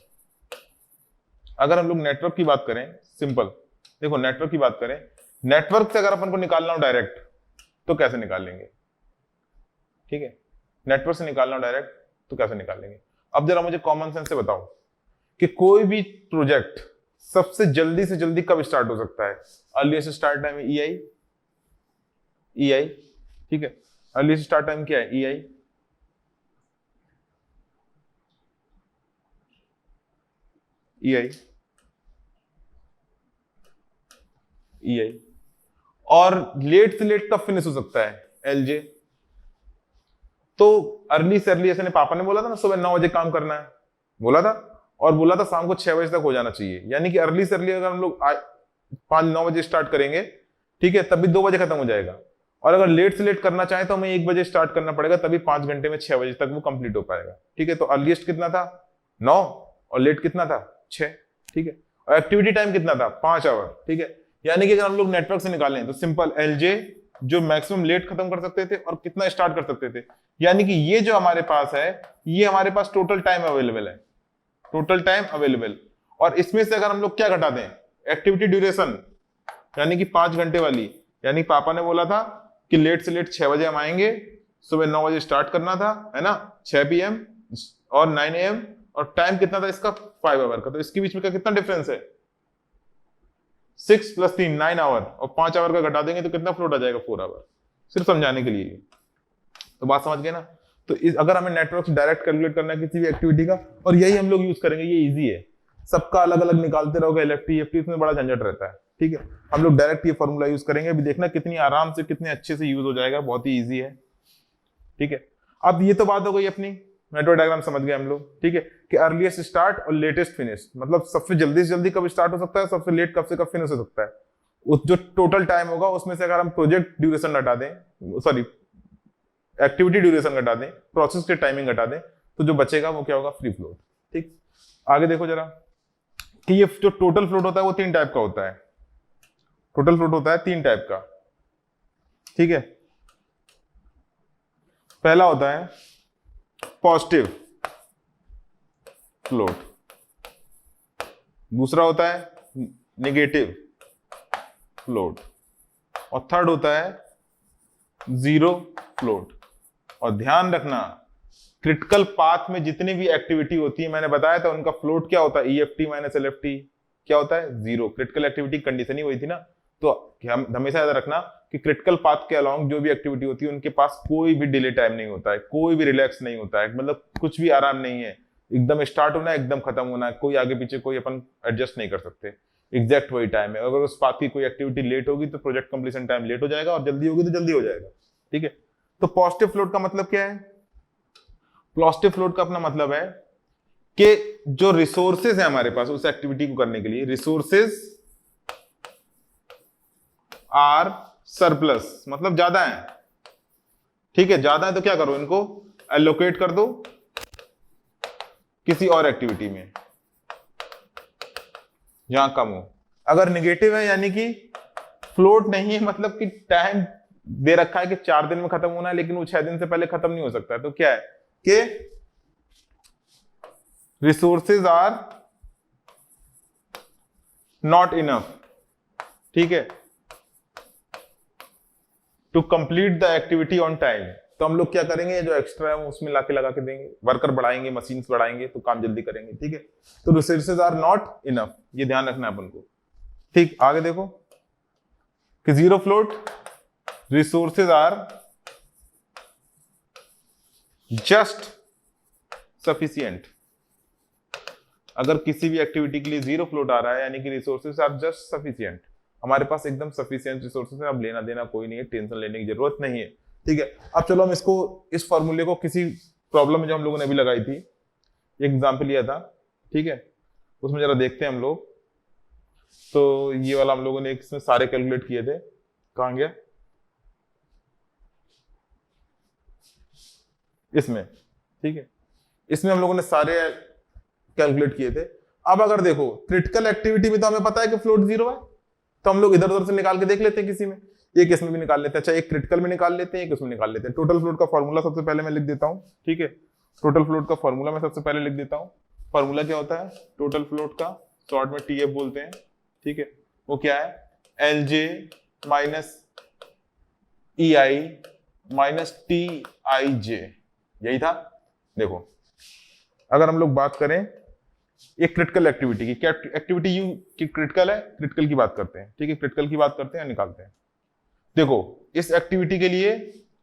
अगर हम लोग नेटवर्क की बात करें, सिंपल देखो नेटवर्क की बात करें, नेटवर्क से अगर अपन को निकालना हो डायरेक्ट तो कैसे निकाल लेंगे? ठीक है, नेटवर्क से निकालना हो डायरेक्ट तो कैसे निकाल लेंगे? अब जरा मुझे कॉमन सेंस से बताओ कि कोई भी प्रोजेक्ट सबसे जल्दी से जल्दी कब स्टार्ट हो सकता है? अर्लीस्ट स्टार्ट टाइम EI, ठीक है, अर्लीस्ट स्टार्ट टाइम क्या है? EI, और लेट से लेट कब फिनिश हो सकता है? LJ। तो अर्ली से अर्ली, ऐसे पापा ने बोला था ना सुबह 9 बजे काम करना है, बोला था, और बोला था शाम को 6 बजे तक हो जाना चाहिए, यानी कि अर्ली से अर्ली अगर हम लोग 5-9 बजे स्टार्ट करेंगे, ठीक है, तभी 2 बजे खत्म हो जाएगा। और अगर लेट से लेट करना चाहे तो हमें 1 बजे स्टार्ट करना पड़ेगा, तभी 5 घंटे में 6 बजे तक वो कंप्लीट हो पाएगा। ठीक है, तो अर्लीस्ट कितना था? 9, और लेट कितना था? 6। ठीक है, और एक्टिविटी टाइम कितना था? 5 आवर। ठीक है, यानी कि अगर हम लोग नेटवर्क से निकालें तो सिंपल LJ जो मैक्सिमम लेट खत्म कर सकते थे और कितना स्टार्ट कर सकते थे, यानी कि ये जो हमारे पास है, ये हमारे पास टोटल टाइम अवेलेबल है, टोटल टाइम अवेलेबल। और इसमें से अगर हम लोग क्या घटा दें? एक्टिविटी ड्यूरेशन, यानी कि 5 घंटे वाली, यानी पापा ने बोला था कि लेट से लेट 6 बजे हम आएंगे, सुबह 9 बजे स्टार्ट करना था, है ना, 6 PM और 9 AM, और टाइम कितना था इसका? 5 आवर का। तो इसके बीच में का कितना डिफरेंस है? 6 + 3 9 आवर, और 5 आवर का घटा देंगे तो कितना फ्लोट आ जाएगा? 4 आवर। सिर्फ समझाने के लिए, तो बात समझ गए ना? तो अगर हमें नेटवर्क से डायरेक्ट कैलकुलेट करना है किसी भी एक्टिविटी का, और यही हम लोग यूज करेंगे, ये इजी है, सबका अलग अलग निकालते रहोगे LFT EFT, इसमें बड़ा झंझट रहता है। ठीक है, हम लोग डायरेक्ट ये फॉर्मूला यूज करेंगे, अभी देखना कितनी आराम से, कितने अच्छे से यूज हो जाएगा, बहुत ही ईजी है। ठीक है, अब ये तो बात हो गई अपनी नेटवर्क डायग्राम, समझ गए हम लोग। ठीक है, कि अर्लीस्ट स्टार्ट और लेटेस्ट फिनिश, मतलब सबसे जल्दी से जल्दी कब स्टार्ट हो सकता है, सबसे लेट कब से कब फिनिश हो सकता है। उस जो टोटल टाइम होगा उसमें से अगर हम प्रोजेक्ट ड्यूरेशन घटा दें, सॉरी एक्टिविटी ड्यूरेशन घटा दें, प्रोसेस के टाइमिंग घटा दें, तो जो बचेगा वो क्या होगा? Free float. ठीक, आगे देखो जरा कि ये जो टोटल फ्लोट होता है वो 3 टाइप का होता है। टोटल फ्लोट होता है 3 टाइप का। ठीक है, पहला होता है पॉजिटिव फ्लोट, दूसरा होता है नेगेटिव फ्लोट, और थर्ड होता है जीरो फ्लोट। और ध्यान रखना, क्रिटिकल पाथ में जितनी भी एक्टिविटी होती है, मैंने बताया था उनका फ्लोट क्या होता है? EFT - LFT क्या होता है? 0। क्रिटिकल एक्टिविटी कंडीशन ही हुई थी ना, तो हम हमेशा याद रखना कि क्रिटिकल पाथ के अलोंग जो भी एक्टिविटी होती है उनके पास कोई भी डिले टाइम नहीं होता है, कोई भी रिलैक्स नहीं होता है, मतलब कुछ भी आराम नहीं है, एकदम स्टार्ट होना है, एकदम खत्म होना है, कोई आगे पीछे कोई अपन एडजस्ट नहीं कर सकते, एग्जैक्ट वही टाइम है। अगर उस पाथ की कोई एक्टिविटी लेट होगी तो प्रोजेक्ट कंप्लीशन टाइम लेट हो जाएगा, और जल्दी होगी तो जल्दी हो जाएगा। ठीक है, तो पॉजिटिव फ्लोट का मतलब क्या है? पॉजिटिव फ्लोट का अपना मतलब है कि जो रिसोर्सेज है हमारे पास उस एक्टिविटी को करने के लिए, रिसोर्सेज आर सरप्लस, मतलब ज्यादा है। ठीक है, ज्यादा है तो क्या करो? इनको एलोकेट कर दो किसी और एक्टिविटी में जहां कम हो। अगर निगेटिव है, यानी कि फ्लोट नहीं है, मतलब कि टाइम दे रखा है कि 4 दिन में खत्म होना है, लेकिन वो 6 दिन से पहले खत्म नहीं हो सकता है, तो क्या है कि रिसोर्सेज आर नॉट इनफ, ठीक है, to complete the activity on time. तो हम लोग क्या करेंगे? जो एक्स्ट्रा है उसमें लाके लगा के देंगे, वर्कर बढ़ाएंगे, मशीन बढ़ाएंगे, तो काम जल्दी करेंगे। ठीक है, तो रिसोर्सेज आर नॉट इनफ, ये ध्यान रखना है अपन को। ठीक, आगे देखो कि zero float, resources are just sufficient. अगर किसी भी एक्टिविटी के लिए जीरो फ्लोट आ रहा है, यानी कि रिसोर्सेज आर जस्ट सफिशिएंट, हमारे पास एकदम सफिशिएंट रिसोर्सेज है, अब लेना देना कोई नहीं है, टेंशन लेने की जरूरत नहीं है। ठीक है। अब चलो हम इसको, इस फॉर्मूले को किसी प्रॉब्लम में जो हम लोगों ने अभी लगाई थी, एक एग्जाम्पल लिया था, ठीक है, उसमें जरा देखते हैं हम लोग। तो ये वाला हम लोगों ने इसमें सारे कैलकुलेट किए थे, कहां गया, इसमें, ठीक है, इसमें हम लोगों ने सारे कैलकुलेट किए थे। अब अगर देखो क्रिटिकल एक्टिविटी में तो हमें पता है कि फ्लोट 0 है, तो हम लोग इधर उधर से निकाल के देख लेते हैं, किसी में एक इसमें भी निकाल लेते हैं। अच्छा, एक क्रिटिकल में निकाल लेते हैं, एक इसमें निकाल लेते हैं। टोटल फ्लोट का फॉर्मूला सबसे पहले मैं लिख देता हूं, ठीक है, टोटल फ्लोट का फॉर्मूला मैं सबसे पहले लिख देता हूं। फॉर्मूला क्या होता है टोटल फ्लोट का, शॉर्ट में टीएफ बोलते हैं, ठीक है। वो क्या है, L J minus E I minus T I J, यही था। देखो अगर हम लोग बात करें एक क्रिटिकल एक्टिविटी की, क्या एक्टिविटी यू की क्रिटिकल है, क्रिटिकल की बात करते हैं, ठीक है, क्रिटिकल की बात करते हैं, निकालते हैं। देखो इस एक्टिविटी के लिए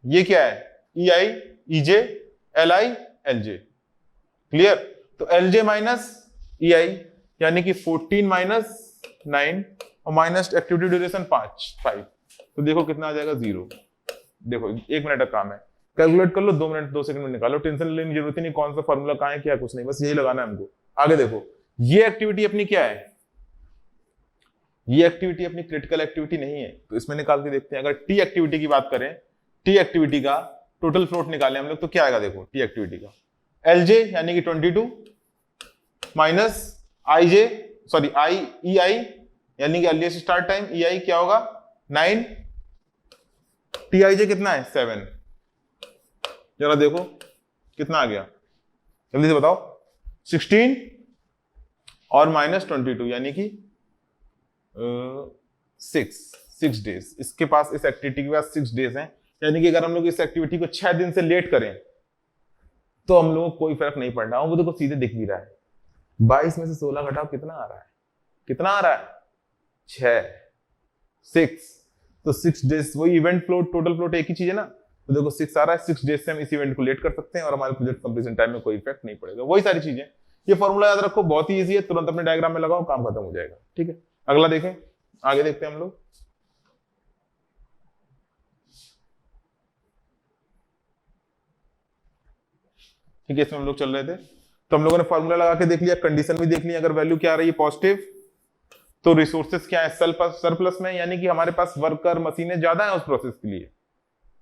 ये क्या है, E I E J L I L J, clear. तो L J minus E I यानी कि 14 माइनस 9 और माइनस एक्टिविटी ड्यूरेशन 5, तो देखो कितना आ जाएगा 0। देखो 1 मिनट का काम है, कैलकुलेट कर लो, 2 मिनट 2 सेकंड में निकालो, टेंशन लेने की जरूरत ही नहीं कौन सा फॉर्मूला कहां है क्या, कुछ नहीं, बस यही लगाना है हमको। आगे देखो ये एक्टिविटी अपनी क्या है, ये एक्टिविटी अपनी क्रिटिकल एक्टिविटी नहीं है, तो इसमें निकाल के देखते हैं। अगर टी एक्टिविटी की बात करें, टी एक्टिविटी का टोटल फ्लोट निकालें हम लोग, तो क्या आएगा, देखो टी एक्टिविटी का एल जे यानी कि 22 minus I J, sorry I E I यानी कि अर्लीस्ट स्टार्ट टाइम, ई आई क्या होगा 9, टी आई जे कितना है 7। जरा देखो कितना आ गया, जल्दी से बताओ, 16 और माइनस 22 यानी कि 6 डेज। इसके पास, इस एक्टिविटी के पास 6 डेज हैं, यानी कि अगर हम लोग इस एक्टिविटी को 6 दिन से लेट करें तो हम लोगों को कोई फर्क नहीं पड़ना। वो देखो सीधे दिख भी रहा है, 22 में से 16 घटाओ कितना आ रहा है, कितना आ रहा है 6, तो 6 डेज, वही इवेंट फ्लोट टोटल फ्लोट एक ही चीज है ना, तो देखो 6 आ रहा है, 6 डेज से हम इस इवेंट को लेट कर सकते हैं और हमारे प्रोजेक्ट कंप्लीशन टाइम में कोई इफेक्ट नहीं पड़ेगा। वही सारी चीजें, ये फॉर्मूला याद रखो, बहुत ही इजी है, तुरंत अपने डायग्राम में लगाओ, काम खत्म हो जाएगा, ठीक है। अगला देखें, आगे देखते हैं हम लोग। ठीक है, इसमें हम लोग चल रहे थे, तो हम लोगों ने फॉर्मूला लगा के देख लिया, कंडीशन भी देख ली, अगर वैल्यू क्या आ रही है पॉजिटिव, तो रिसोर्सेज क्या है सरप्लस में, यानी कि हमारे पास वर्कर मशीनें ज्यादा है उस प्रोसेस के लिए,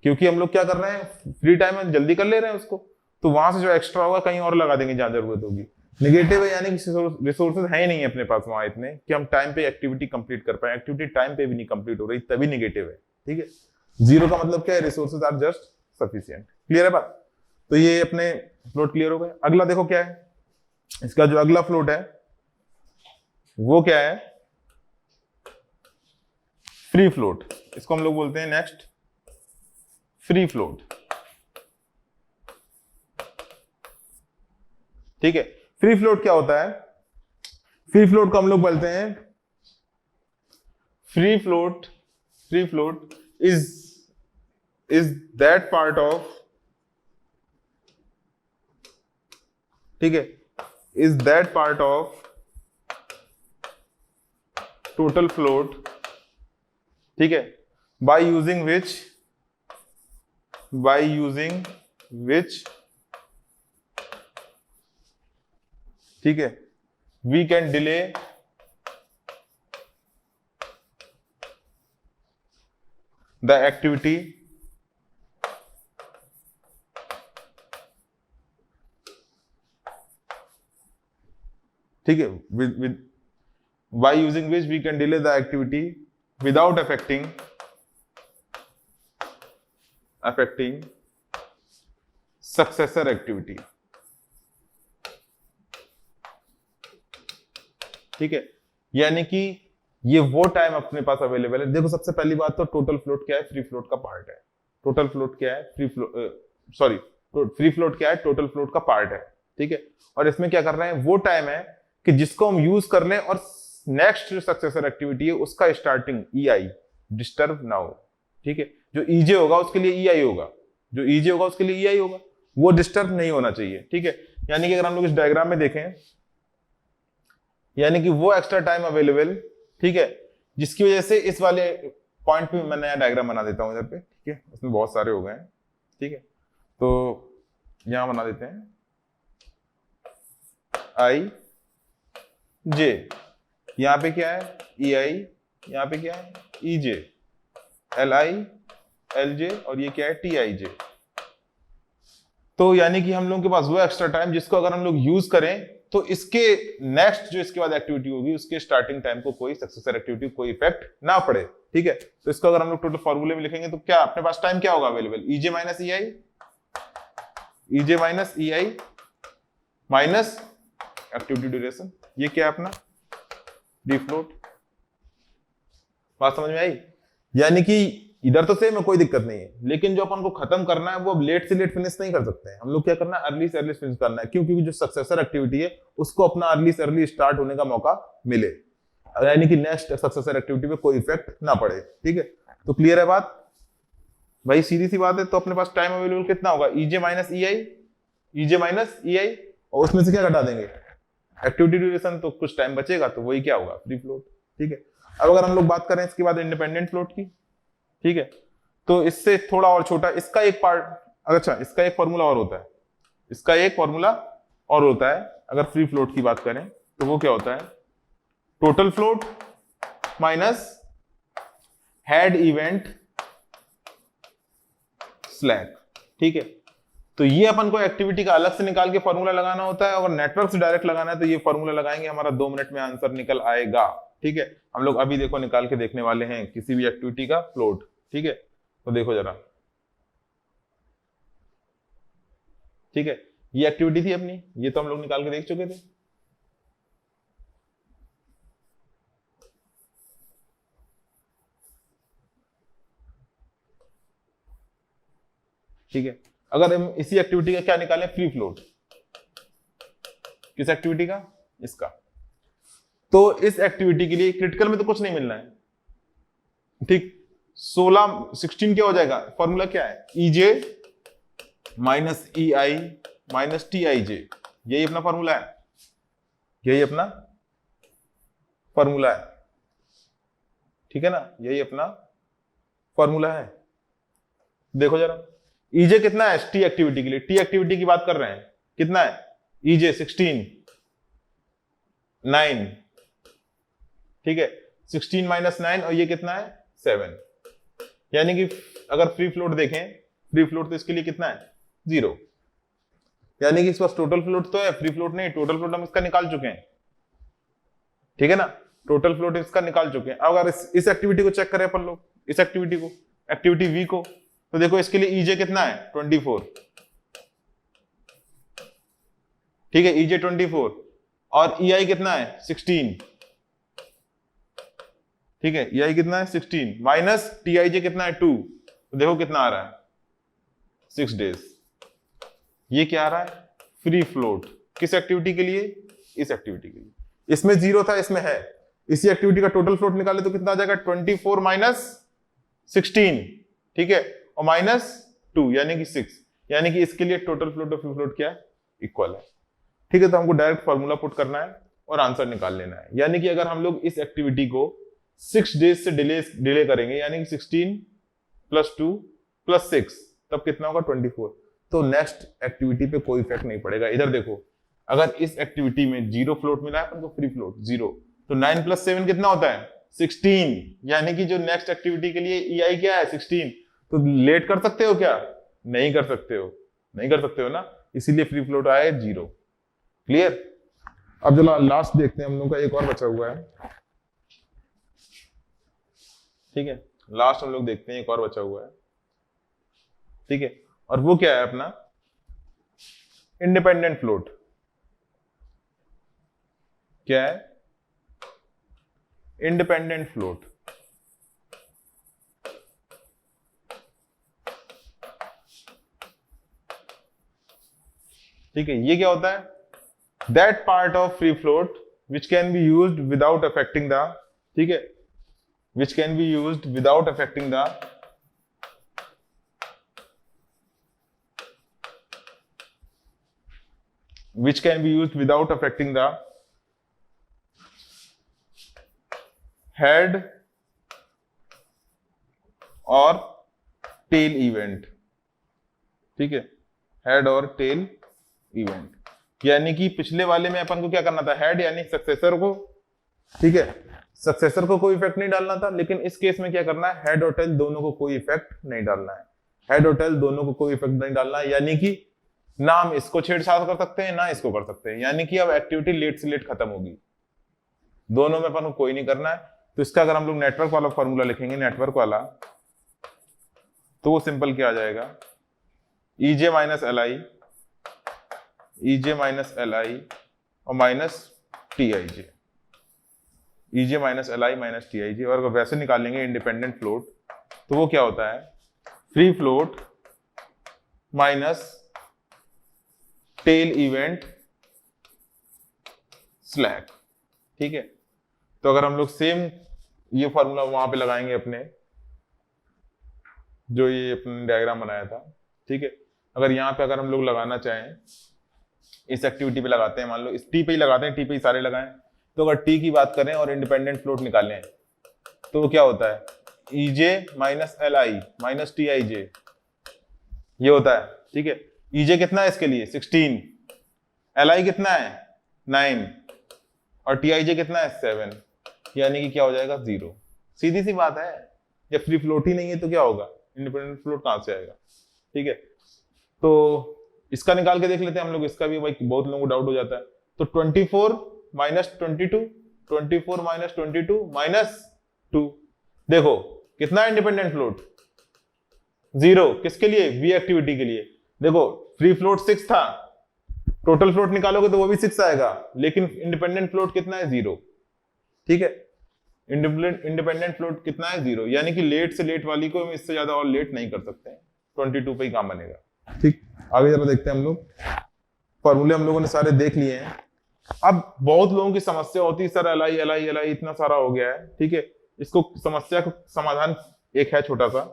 क्योंकि हम लोग क्या कर रहे हैं फ्री टाइम में जल्दी कर ले रहे हैं उसको, तो वहां से जो एक्स्ट्रा होगा कहीं और लगा देंगे जहां जरूरत होगी। नेगेटिव है यानी कि रिसोर्सेज है ही नहीं अपने पास वहां इतने कि हम टाइम पे एक्टिविटी कंप्लीट कर पाए, एक्टिविटी टाइम पे भी नहीं कंप्लीट हो रही, तभी नेगेटिव है, ठीक है। 0 का मतलब क्या है, resources are just sufficient, clear है बात। तो ये अपने फ्लोट क्लियर हो गए। अगला देखो क्या है, इसका जो अगला फ्लोट है वो क्या है, फ्री फ्लोट, इसको हम लोग बोलते हैं नेक्स्ट फ्री फ्लोट, ठीक है। फ्री फ्लोट क्या होता है, फ्री फ्लोट को हम लोग बोलते हैं, free float is that part of, ठीक है, is that part of total float, ठीक है, बाय यूजिंग विच ठीक है we can delay the activity ठीक है, with by using which we can delay the activity without affecting successor activity, ठीक है। यानी कि ये वो टाइम अपने पास अवेलेबल है। देखो सबसे पहली बात तो टोटल फ्लोट क्या है, फ्री फ्लोट का पार्ट है। टोटल फ्लोट क्या है, फ्री फ्लोट क्या है, टोटल फ्लोट का पार्ट है, ठीक है। और इसमें क्या कर रहे हैं, वो टाइम है कि जिसको हम यूज कर लें और नेक्स्ट जो सक्सेसर एक्टिविटी है उसका स्टार्टिंग ई आई डिस्टर्ब ना हो, ठीक है। जो ईजे होगा उसके लिए ई आई होगा, जो ईजे होगा उसके लिए ई आई होगा, वो डिस्टर्ब नहीं होना चाहिए, ठीक है। यानी कि अगर हम लोग इस डायग्राम में देखें, यानी कि वो एक्स्ट्रा टाइम अवेलेबल, ठीक है, जिसकी वजह से इस वाले पॉइंट पे मैं नया डायग्राम बना देता हूँ इधर पे, ठीक है, उसमें बहुत सारे हो गए हैं, ठीक है। तो यहां बना देते हैं आई जे, यहाँ पे क्या है ई आई, यहाँ पे क्या है E J, L I L जे, और ये क्या है टी आई जे। तो यानी कि हम लोगों के पास वो एक्स्ट्रा टाइम जिसको अगर हम लोग यूज करें तो इसके नेक्स्ट जो इसके बाद एक्टिविटी होगी उसके स्टार्टिंग टाइम को कोई सक्सेसर एक्टिविटी कोई इफेक्ट ना पड़े, ठीक है। तो इसको अगर हम लोग टोटल फॉर्मूले में लिखेंगे तो क्या अपने पास टाइम क्या होगा available, E J minus E I, E J minus E I minus activity duration, ये क्या है अपना डी फ्लोट। बात समझ में आई? यानी कि इधर तो सेम है, कोई दिक्कत नहीं है, लेकिन जो अपन को खत्म करना है वो अब लेट से लेट फिनिश नहीं कर सकते हैं हम लोग, क्या करना है अर्ली से अर्ली फिनिश करना है, क्योंकि जो सक्सेसर एक्टिविटी है उसको अपना अर्ली से अर्ली स्टार्ट होने का मौका मिले, यानी कि नेक्स्ट सक्सेसर एक्टिविटी पे कोई इफेक्ट ना पड़े, ठीक है। तो क्लियर है बात भाई, सीधी सी बात है। तो अपने पास टाइम अवेलेबल कितना होगा ई J minus E I, E J minus E आई, और उसमें से क्या घटा देंगे एक्टिविटी ड्यूरेशन, तो कुछ टाइम बचेगा, तो वही क्या होगा फ्री फ्लोट, ठीक है। अब अगर हम लोग बात करें इसके बाद इंडिपेंडेंट फ्लोट की, ठीक है, तो इससे थोड़ा और छोटा इसका एक पार्ट, अच्छा इसका एक फॉर्मूला और होता है, इसका एक फॉर्मूला और होता है अगर फ्री फ्लोट की बात करें तो वो क्या होता है total float minus head event slack, ठीक है। तो ये अपन को एक्टिविटी का अलग से निकाल के फॉर्मूला लगाना होता है, अगर नेटवर्क से डायरेक्ट लगाना है तो ये फॉर्मूला लगाएंगे, हमारा 2 मिनट में आंसर निकल आएगा, ठीक है। हम लोग अभी देखो निकाल के देखने वाले हैं किसी भी एक्टिविटी का फ्लोट, ठीक है। तो देखो जरा, ठीक है, ये एक्टिविटी थी अपनी, ये तो हम लोग निकाल के देख चुके थे, ठीक है। अगर हम इसी एक्टिविटी का क्या निकालें फ्री फ्लोट, किस एक्टिविटी का, इसका, तो इस एक्टिविटी के लिए क्रिटिकल में तो कुछ नहीं मिलना है, ठीक। 16 क्या हो जाएगा, फॉर्मूला क्या है E J minus E I minus T I J, यही अपना फॉर्मूला है, यही अपना फॉर्मूला है, ठीक है ना, यही अपना फॉर्मूला है। देखो जरा ईजे कितना है टी एक्टिविटी के लिए, टी एक्टिविटी की बात कर रहे हैं, कितना है ईजे 16 9, ठीक है, 16 माइनस 9, और ये कितना है 7, यानी कि अगर फ्री फ्लोट देखें, फ्री फ्लोट तो इसके लिए कितना है 0, यानी कि इस पास टोटल फ्लोट तो है, फ्री फ्लोट नहीं, टोटल फ्लोट हम इसका निकाल चुके हैं, ठीक है ना, टोटल फ्लोट इसका निकाल चुके हैं। अब अगर इस एक्टिविटी को चेक करें अपन लोग, इस एक्टिविटी को, एक्टिविटी वी को, तो देखो इसके लिए ईजे कितना है 24, ठीक है, ईजे 24, और ई आई कितना है 16, ठीक है, ई आई कितना है 16 माइनस टी आई जे कितना है 2, तो देखो कितना आ रहा है 6 डेज। ये क्या आ रहा है फ्री फ्लोट, किस एक्टिविटी के लिए, इस एक्टिविटी के लिए, इसमें 0 था, इसमें है, इसी एक्टिविटी का टोटल फ्लोट निकाले तो कितना आ जाएगा 24 माइनस 16, ठीक है, और माइनस 2 यानी कि 6, यानी कि इसके लिए टोटल फ्लोट और फ्री फ्लोट क्या है इक्वल है, ठीक है। तो हमको डायरेक्ट फॉर्मूला पुट करना है और आंसर निकाल लेना है, यानी कि अगर हम लोग इस एक्टिविटी को 6 डेज से डिले करेंगे, यानी कि 16 प्लस 2 प्लस 6, तब कितना होगा 24, तो नेक्स्ट एक्टिविटी पे कोई इफेक्ट नहीं पड़ेगा। इधर देखो अगर इस एक्टिविटी में 0 फ्लोट मिला है अपन को, फ्री फ्लोट 0, तो 9 प्लस 7 कितना होता है 16, यानी कि जो नेक्स्ट एक्टिविटी के लिए ई आई क्या है 16, तो लेट कर सकते हो क्या, नहीं कर सकते हो, नहीं कर सकते हो ना, इसीलिए फ्री फ्लोट आया 0, क्लियर। अब चलो लास्ट देखते हैं, हम लोग का एक और बचा हुआ है, ठीक है, लास्ट हम लोग देखते हैं एक और बचा हुआ है, ठीक है, और वो क्या है अपना इंडिपेंडेंट फ्लोट, क्या है इंडिपेंडेंट फ्लोट, ठीक है। ये क्या होता है that part of free float which can be used without affecting the, ठीक है, which can be used without affecting the head और टेल इवेंट, ठीक है, हेड और टेल इवेंट। यानी कि पिछले वाले में अपन को क्या करना था, हेड यानी सक्सेसर को, ठीक है, सक्सेसर को कोई इफेक्ट नहीं डालना था, लेकिन इस केस में क्या करना है, हेड और टेल दोनों को कोई इफेक्ट नहीं डालना है, हेड और टेल दोनों को कोई इफेक्ट नहीं डालना है। यानी कि ना हम इसको छेड़छाड़ कर सकते हैं ना इसको कर सकते हैं, यानी कि अब एक्टिविटी लेट से लेट खत्म होगी, दोनों में अपन को कोई नहीं करना है। तो इसका अगर हम लोग नेटवर्क वाला फॉर्मूला लिखेंगे, नेटवर्क वाला, तो वो सिंपल क्या आ जाएगा, EJ minus LI, EJ minus LI और minus TIJ, EJ minus LI minus TIJ। और अगर वैसे निकालेंगे इंडिपेंडेंट फ्लोट, तो वो क्या होता है, free float minus tell event slack, ठीक है। तो अगर हम लोग सेम ये फॉर्मूला वहां पे लगाएंगे अपने, जो ये अपने डायग्राम बनाया था, ठीक है, अगर यहाँ पे अगर हम लोग लगाना चाहें, इस एक्टिविटी पे लगाते हैं, मान लो इस टी पे ही लगाते हैं, टी पे ही सारे लगाएं, तो अगर टी की बात करें और इंडिपेंडेंट फ्लोट निकालें, तो वो क्या होता है, EJ minus LI minus TIJ, ये होता है, ठीक है। EJ कितना है इसके लिए 16, LI कितना है 9 और TIJ कितना है 7, यानी कि क्या हो जाएगा 0। सीधी सी बात है, जब फ्री फ्लोट ही नहीं है तो क्या होगा, इंडिपेंडेंट फ्लोट कहां से आएगा, ठीक है। तो इसका निकाल के देख लेते हैं हम लोग, इसका भी भाई बहुत लोगों को डाउट हो जाता है। तो 24 माइनस 22, 24 माइनस 22 माइनस 2, देखो कितना है इंडिपेंडेंट फ्लोट 0, किसके लिए, वी एक्टिविटी के लिए। देखो फ्री फ्लोट 6 था, टोटल फ्लोट निकालोगे तो वो भी 6 आएगा, लेकिन इंडिपेंडेंट फ्लोट कितना है 0, ठीक है। इंडिपेंडेंट फ्लोट कितना है 0, यानी कि लेट से लेट वाली को हम इससे ज्यादा और लेट नहीं कर सकते हैं, 22 पे ही काम बनेगा, ठीक। आगे जरा देखते हैं हम लोग, फॉर्मूले हम लोगों ने सारे देख लिए हैं। अब बहुत लोगों की समस्या होती है, सर LI इतना सारा हो गया है, ठीक है। इसको समस्या का समाधान एक है छोटा सा,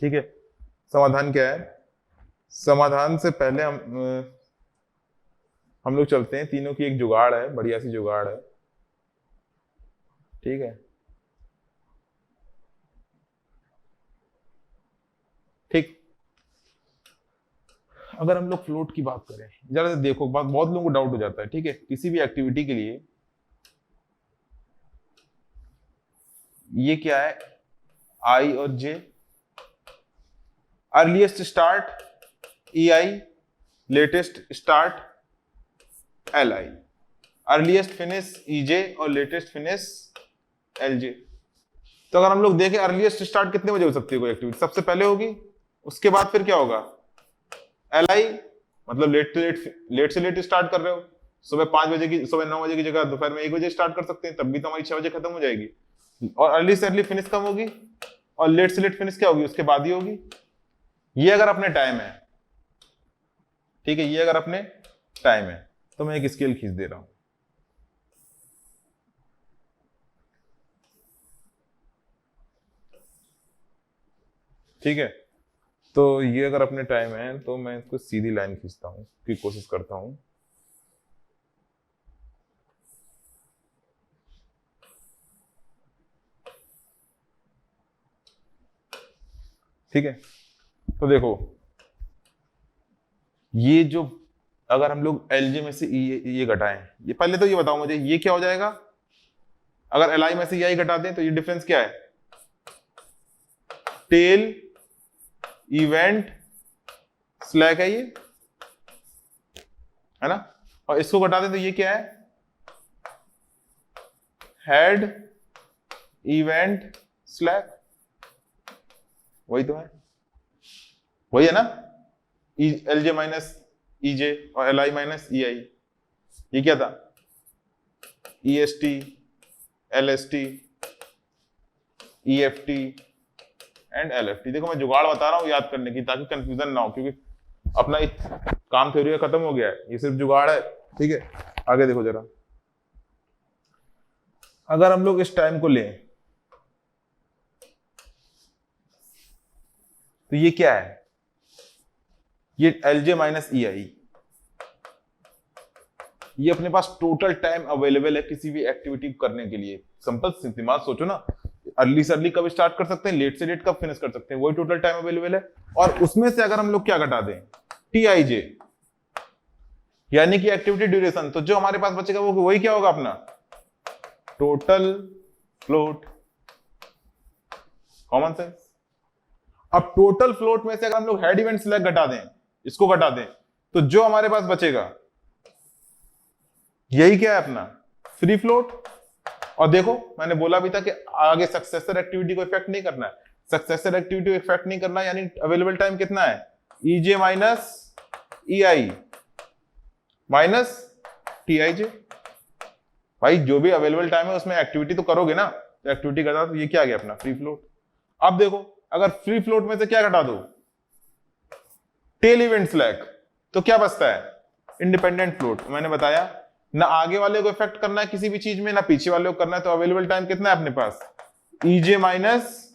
ठीक है। समाधान क्या है, समाधान से पहले हम लोग चलते हैं, तीनों की एक जुगाड़ है, बढ़िया सी जुगाड़ है, ठीक है, ठीक। अगर हम लोग फ्लोट की बात करें, जरा देखो, बहुत लोगों को डाउट हो जाता है, ठीक है, किसी भी एक्टिविटी के लिए ये क्या है, I और J, earliest start EI, latest start LI, earliest finish EJ और लेटेस्ट फिनिश LJ। तो अगर हम लोग देखें अर्लीस्ट स्टार्ट कितने बजे हो सकती है कोई एक्टिविटी, सबसे पहले होगी, उसके बाद फिर क्या होगा, LI, मतलब लेट से लेट स्टार्ट कर रहे हो, सुबह 5 बजे की, सुबह 9 बजे की जगह दोपहर में 1 बजे स्टार्ट कर सकते हैं, तब भी तो हमारी 6 बजे खत्म हो जाएगी। और अर्ली से अर्ली फिनिश कम होगी, और लेट से लेट फिनिश क्या होगी, उसके बाद ही होगी। ये अगर अपने टाइम है, ठीक है, ये अगर अपने टाइम है, तो मैं एक स्केल खींच दे रहा हूं, ठीक है। तो ये अगर अपने टाइम है, तो मैं इसको सीधी लाइन खींचता हूं की कोशिश करता हूं, ठीक है। तो देखो ये जो, अगर हम लोग LJ में से ये घटाएं, ये पहले तो ये बताओ मुझे, ये क्या हो जाएगा, अगर LI में से EI घटा दें तो ये डिफरेंस क्या है, टेल इवेंट स्लैक है ये, है ना। और इसको घटा दें तो ये क्या है, हेड इवेंट स्लैक, वही तो है, वही है ना, LJ माइनस EJ और LI माइनस EI। ये क्या था, EST LST EFT and LFT। देखो मैं जुगाड़ बता रहा हूं याद करने की, ताकि कंफ्यूजन ना हो, क्योंकि अपना काम थ्योरी खत्म हो गया है, ये सिर्फ जुगाड़ है, ठीक है। आगे देखो जरा, अगर हम लोग इस टाइम को लें, तो ये क्या है, ये LJ माइनस EI, ये अपने पास टोटल टाइम अवेलेबल है किसी भी एक्टिविटी करने के लिए। सिंपल दिमाग सोचो ना, अर्ली से अर्ली कब स्टार्ट कर सकते हैं, लेट से लेट कब फिनिश कर सकते हैं, वही टोटल टाइम अवेलेबल है। और उसमें से अगर हम लोग क्या घटा दें, TIJ यानी कि एक्टिविटी ड्यूरेशन, तो जो हमारे पास बचेगा वो वही क्या होगा अपना टोटल फ्लोट। Common sense. अब टोटल फ्लोट में से अगर हम लोग हेड इवेंट सिलेक्ट घटा दें, इसको घटा दें, तो जो हमारे पास बचेगा यही क्या है अपना फ्री फ्लोट। और देखो मैंने बोला भी था कि आगे सक्सेसर एक्टिविटी को इफेक्ट नहीं करना है, सक्सेसर एक्टिविटी को इफेक्ट नहीं करना यानी अवेलेबल टाइम कितना है, EJ minus EI minus TIJ। भाई जो भी अवेलेबल टाइम है उसमें एक्टिविटी तो करोगे ना, तो एक्टिविटी करता तो ये क्या आ गया अपना फ्री फ्लोट। अब देखो अगर फ्री फ्लोट में से क्या घटा दो, टेल इवेंट स्लैक, तो क्या बचता है इंडिपेंडेंट फ्लोट। मैंने बताया ना आगे वाले को इफेक्ट करना है किसी भी चीज में, ना पीछे वाले को करना है, तो अवेलेबल टाइम कितना है अपने पास EJ minus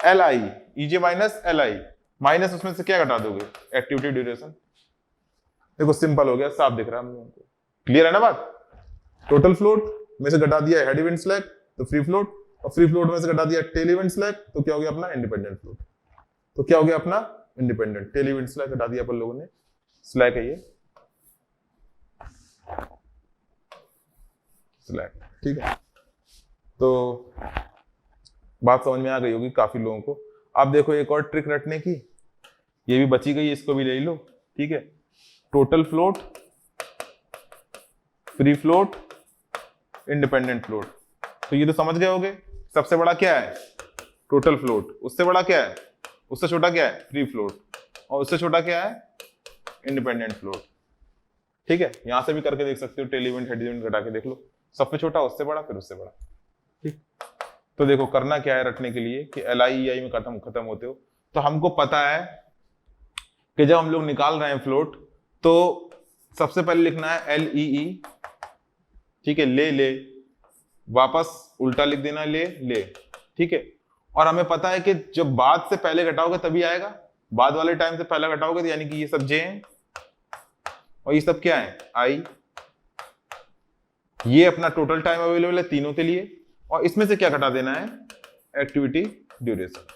LI, EJ minus LI minus उसमें से क्या घटा दोगे एक्टिविटी ड्यूरेशन। देखो सिंपल हो गया, साफ दिख रहा है हम लोगों को, क्लियर है ना बात। टोटल फ्लोट में से घटा दिया हेड इवेंट स्लैक तो फ्री फ्लोट, और फ्री फ्लोट में से घटा दिया टेल इवेंट स्लैक तो क्या हो गया अपना इंडिपेंडेंट फ्लोट। तो क्या हो गया अपना इंडिपेंडेंट, टेल इवेंट स्लैक घटा दिया अपन लोगों ने, स्लैक है ये स्लैक, ठीक है। तो बात समझ में आ गई होगी काफी लोगों को। अब देखो एक और ट्रिक रटने की, ये भी बची गई, इसको भी ले लो, ठीक है। Total float, free float, independent float, तो ये तो समझ गए होगे। सबसे बड़ा क्या है टोटल फ्लोट, उससे बड़ा क्या है, उससे छोटा क्या है फ्री फ्लोट, और उससे छोटा क्या है इंडिपेंडेंट फ्लोट, ठीक है। यहां से भी करके देख सकते हो, टेल इवेंट हेड इवेंट घटा के देख लो, सबसे छोटा उससे बड़ा फिर उससे बड़ा, ठीक। तो देखो करना क्या है रटने के लिए कि LI EI में खत्म होते हो, तो हमको पता है कि जब हम लोग निकाल रहे हैं फ्लोट तो सबसे पहले लिखना है LEE, ठीक है, ले वापस उल्टा लिख देना ले, ठीक है। और हमें पता है कि जब बाद से पहले घटाओगे तभी आएगा, बाद वाले टाइम से पहले घटाओगे तो यानी कि ये सब J है और ये सब क्या है I। ये अपना टोटल टाइम अवेलेबल है तीनों के लिए, और इसमें से क्या घटा देना है एक्टिविटी ड्यूरेशन।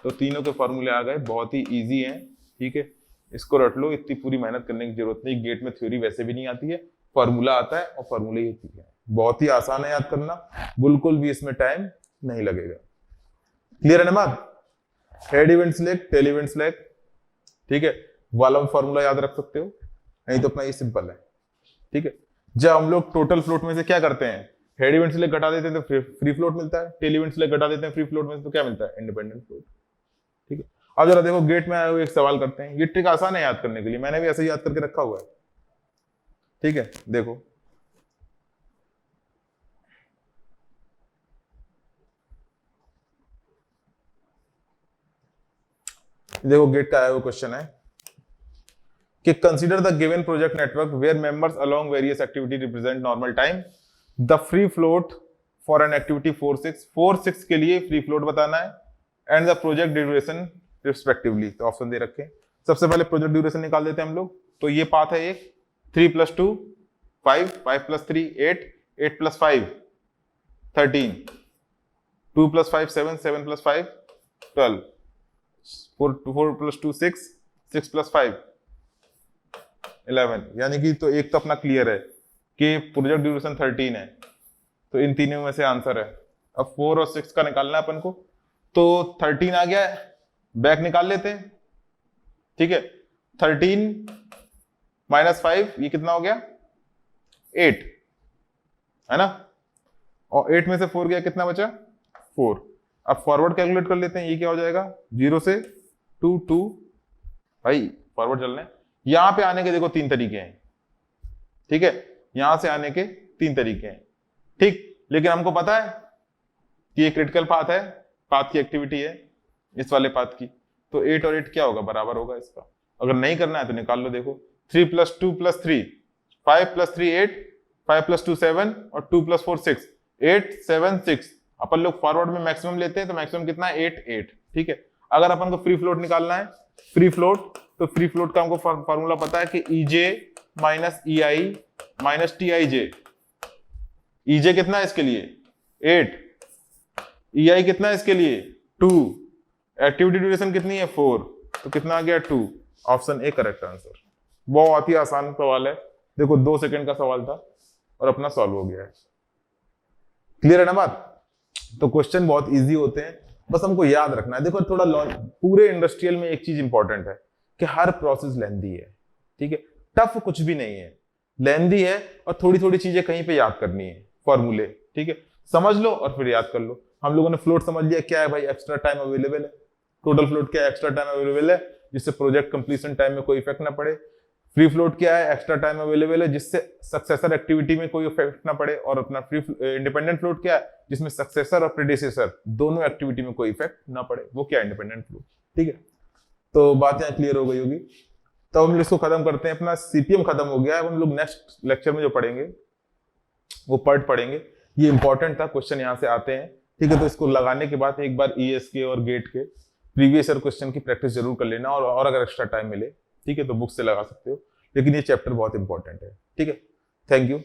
तो तीनों के फॉर्मूले आ गए, बहुत ही इजी हैं, ठीक है। इसको रट लो, इतनी पूरी मेहनत करने की जरूरत नहीं, गेट में थ्योरी वैसे भी नहीं आती है, फॉर्मूला आता है और फॉर्मूले ही ठीक है, बहुत ही आसान है याद करना, बिल्कुल भी इसमें टाइम नहीं लगेगा। क्लियर है ना बात। Head event select, tail event select, ठीक है, वाला फॉर्मूला याद रख सकते हो, नहीं तो अपना ये सिंपल है, ठीक है। जब हम लोग टोटल फ्लोट में से क्या करते हैं, हेड इवेंट सिलेक्ट घटा देते हैं तो फ्री फ्लोट मिलता है, टेल इवेंट सिलेक्ट घटा देते हैं फ्री फ्लोट में से तो क्या मिलता है इंडिपेंडेंट फ्लोट, ठीक है। अब जरा देखो गेट में आए हुए एक सवाल करते हैं, ये ट्रिक आसान है याद करने के लिए, मैंने भी ऐसे ही याद करके रखा हुआ है, ठीक है। देखो गेट का आया हुआ क्वेश्चन है कि consider the given project network where members along various activity represent normal time, the free float for an activity 4/6 के लिए फ्री फ्लोट बताना है and the project duration respectively. तो ऑप्शन दे रखे हैं, सबसे पहले प्रोजेक्ट ड्यूरेशन निकाल देते हैं हम लोग। तो ये पाथ है एक 3 + 2 5, 5 + 3 8, 8 + 5 13, 2 + 5 7, 7 + 5 12, 4 + 2 6, 6 + 5 11। यानी कि तो एक तो अपना क्लियर है कि प्रोजेक्ट ड्यूरेशन 13 है, तो इन तीनों में से आंसर है। अब 4 और 6 का निकालना है अपन को, तो 13 आ गया है, बैक निकाल लेते हैं, ठीक है। 13 - 5 ये कितना हो गया 8 है ना, और 8 में से 4 गया, कितना बचा 4। अब फॉरवर्ड कैलकुलेट कर लेते हैं, ये क्या हो जाएगा 0 से 2 2, भाई फॉरवर्ड चलना है। यहां पे आने के देखो 3 तरीके हैं, ठीक है, यहां से आने के 3 तरीके हैं, ठीक। लेकिन हमको पता है कि ये क्रिटिकल पाथ है, पाथ की एक्टिविटी है इस वाले पाथ की, तो 8 और 8 क्या होगा बराबर होगा इसका। अगर नहीं करना है तो निकाल लो, देखो 3 + 2 + 3 5 + 3 8, 5 + 2 7 और 2 + 4 6, 8 7 6। अपन लोग फॉरवर्ड में मैक्सिमम लेते हैं, तो मैक्सिमम कितना है 8 8, ठीक है। अगर अपन को फ्री फ्लोट निकालना है, फ्री फ्लोट, तो फ्री फ्लोट का हमको फार्मूला पता है कि EJ - EI - TIJ। EJ कितना है इसके लिए 8, EI कितना है इसके लिए 2, एक्टिविटी ड्यूरेशन कितनी है 4, तो कितना आ गया 2, ऑप्शन ए करेक्ट आंसर। बहुत ही आसान सवाल है, देखो 2 सेकंड का सवाल था और अपना सॉल्व हो गया है। क्लियर है ना बात? तो क्वेश्चन बहुत इजी होते हैं, बस हमको याद रखना है। देखो थोड़ा पूरे इंडस्ट्रियल में एक चीज इंपॉर्टेंट है कि हर प्रोसेस लेंदी है, ठीक है, टफ कुछ भी नहीं है, लेंदी है और थोड़ी थोड़ी चीजें कहीं पे याद करनी है, फॉर्मूले, ठीक है, समझ लो और फिर याद कर लो। हम लोगों ने फ्लोट समझ लिया क्या है भाई, एक्स्ट्रा टाइम अवेलेबल है। टोटल फ्लोट क्या है, एक्स्ट्रा टाइम अवेलेबल है जिससे प्रोजेक्ट कंप्लीशन टाइम में कोई इफेक्ट ना पड़े। फ्री फ्लोट क्या है, एक्स्ट्रा टाइम अवेलेबल है जिससे सक्सेसर एक्टिविटी में कोई इफेक्ट ना पड़े। और अपना फ्री इंडिपेंडेंट फ्लोट क्या है, जिसमें सक्सेसर और प्रेडिसेसर दोनों एक्टिविटी में कोई इफेक्ट ना पड़े, वो क्या है, इंडिपेंडेंट फ्लोट। ठीक है, तो बात यहाँ क्लियर हो गई होगी। तो हम इसको खत्म करते हैं, अपना सीपीएम खत्म हो गया है। हम लोग नेक्स्ट लेक्चर में जो पढ़ेंगे वो पार्ट पढ़ेंगे। ये इंपॉर्टेंट था, क्वेश्चन यहाँ से आते हैं, ठीक है। तो इसको लगाने के बाद एक बार ईएस के और गेट के प्रीवियस ईयर क्वेश्चन की प्रैक्टिस जरूर कर लेना, और अगर एक्स्ट्रा टाइम मिले, ठीक है, तो बुक से लगा सकते हो, लेकिन ये चैप्टर बहुत इंपॉर्टेंट है, ठीक है। Thank you.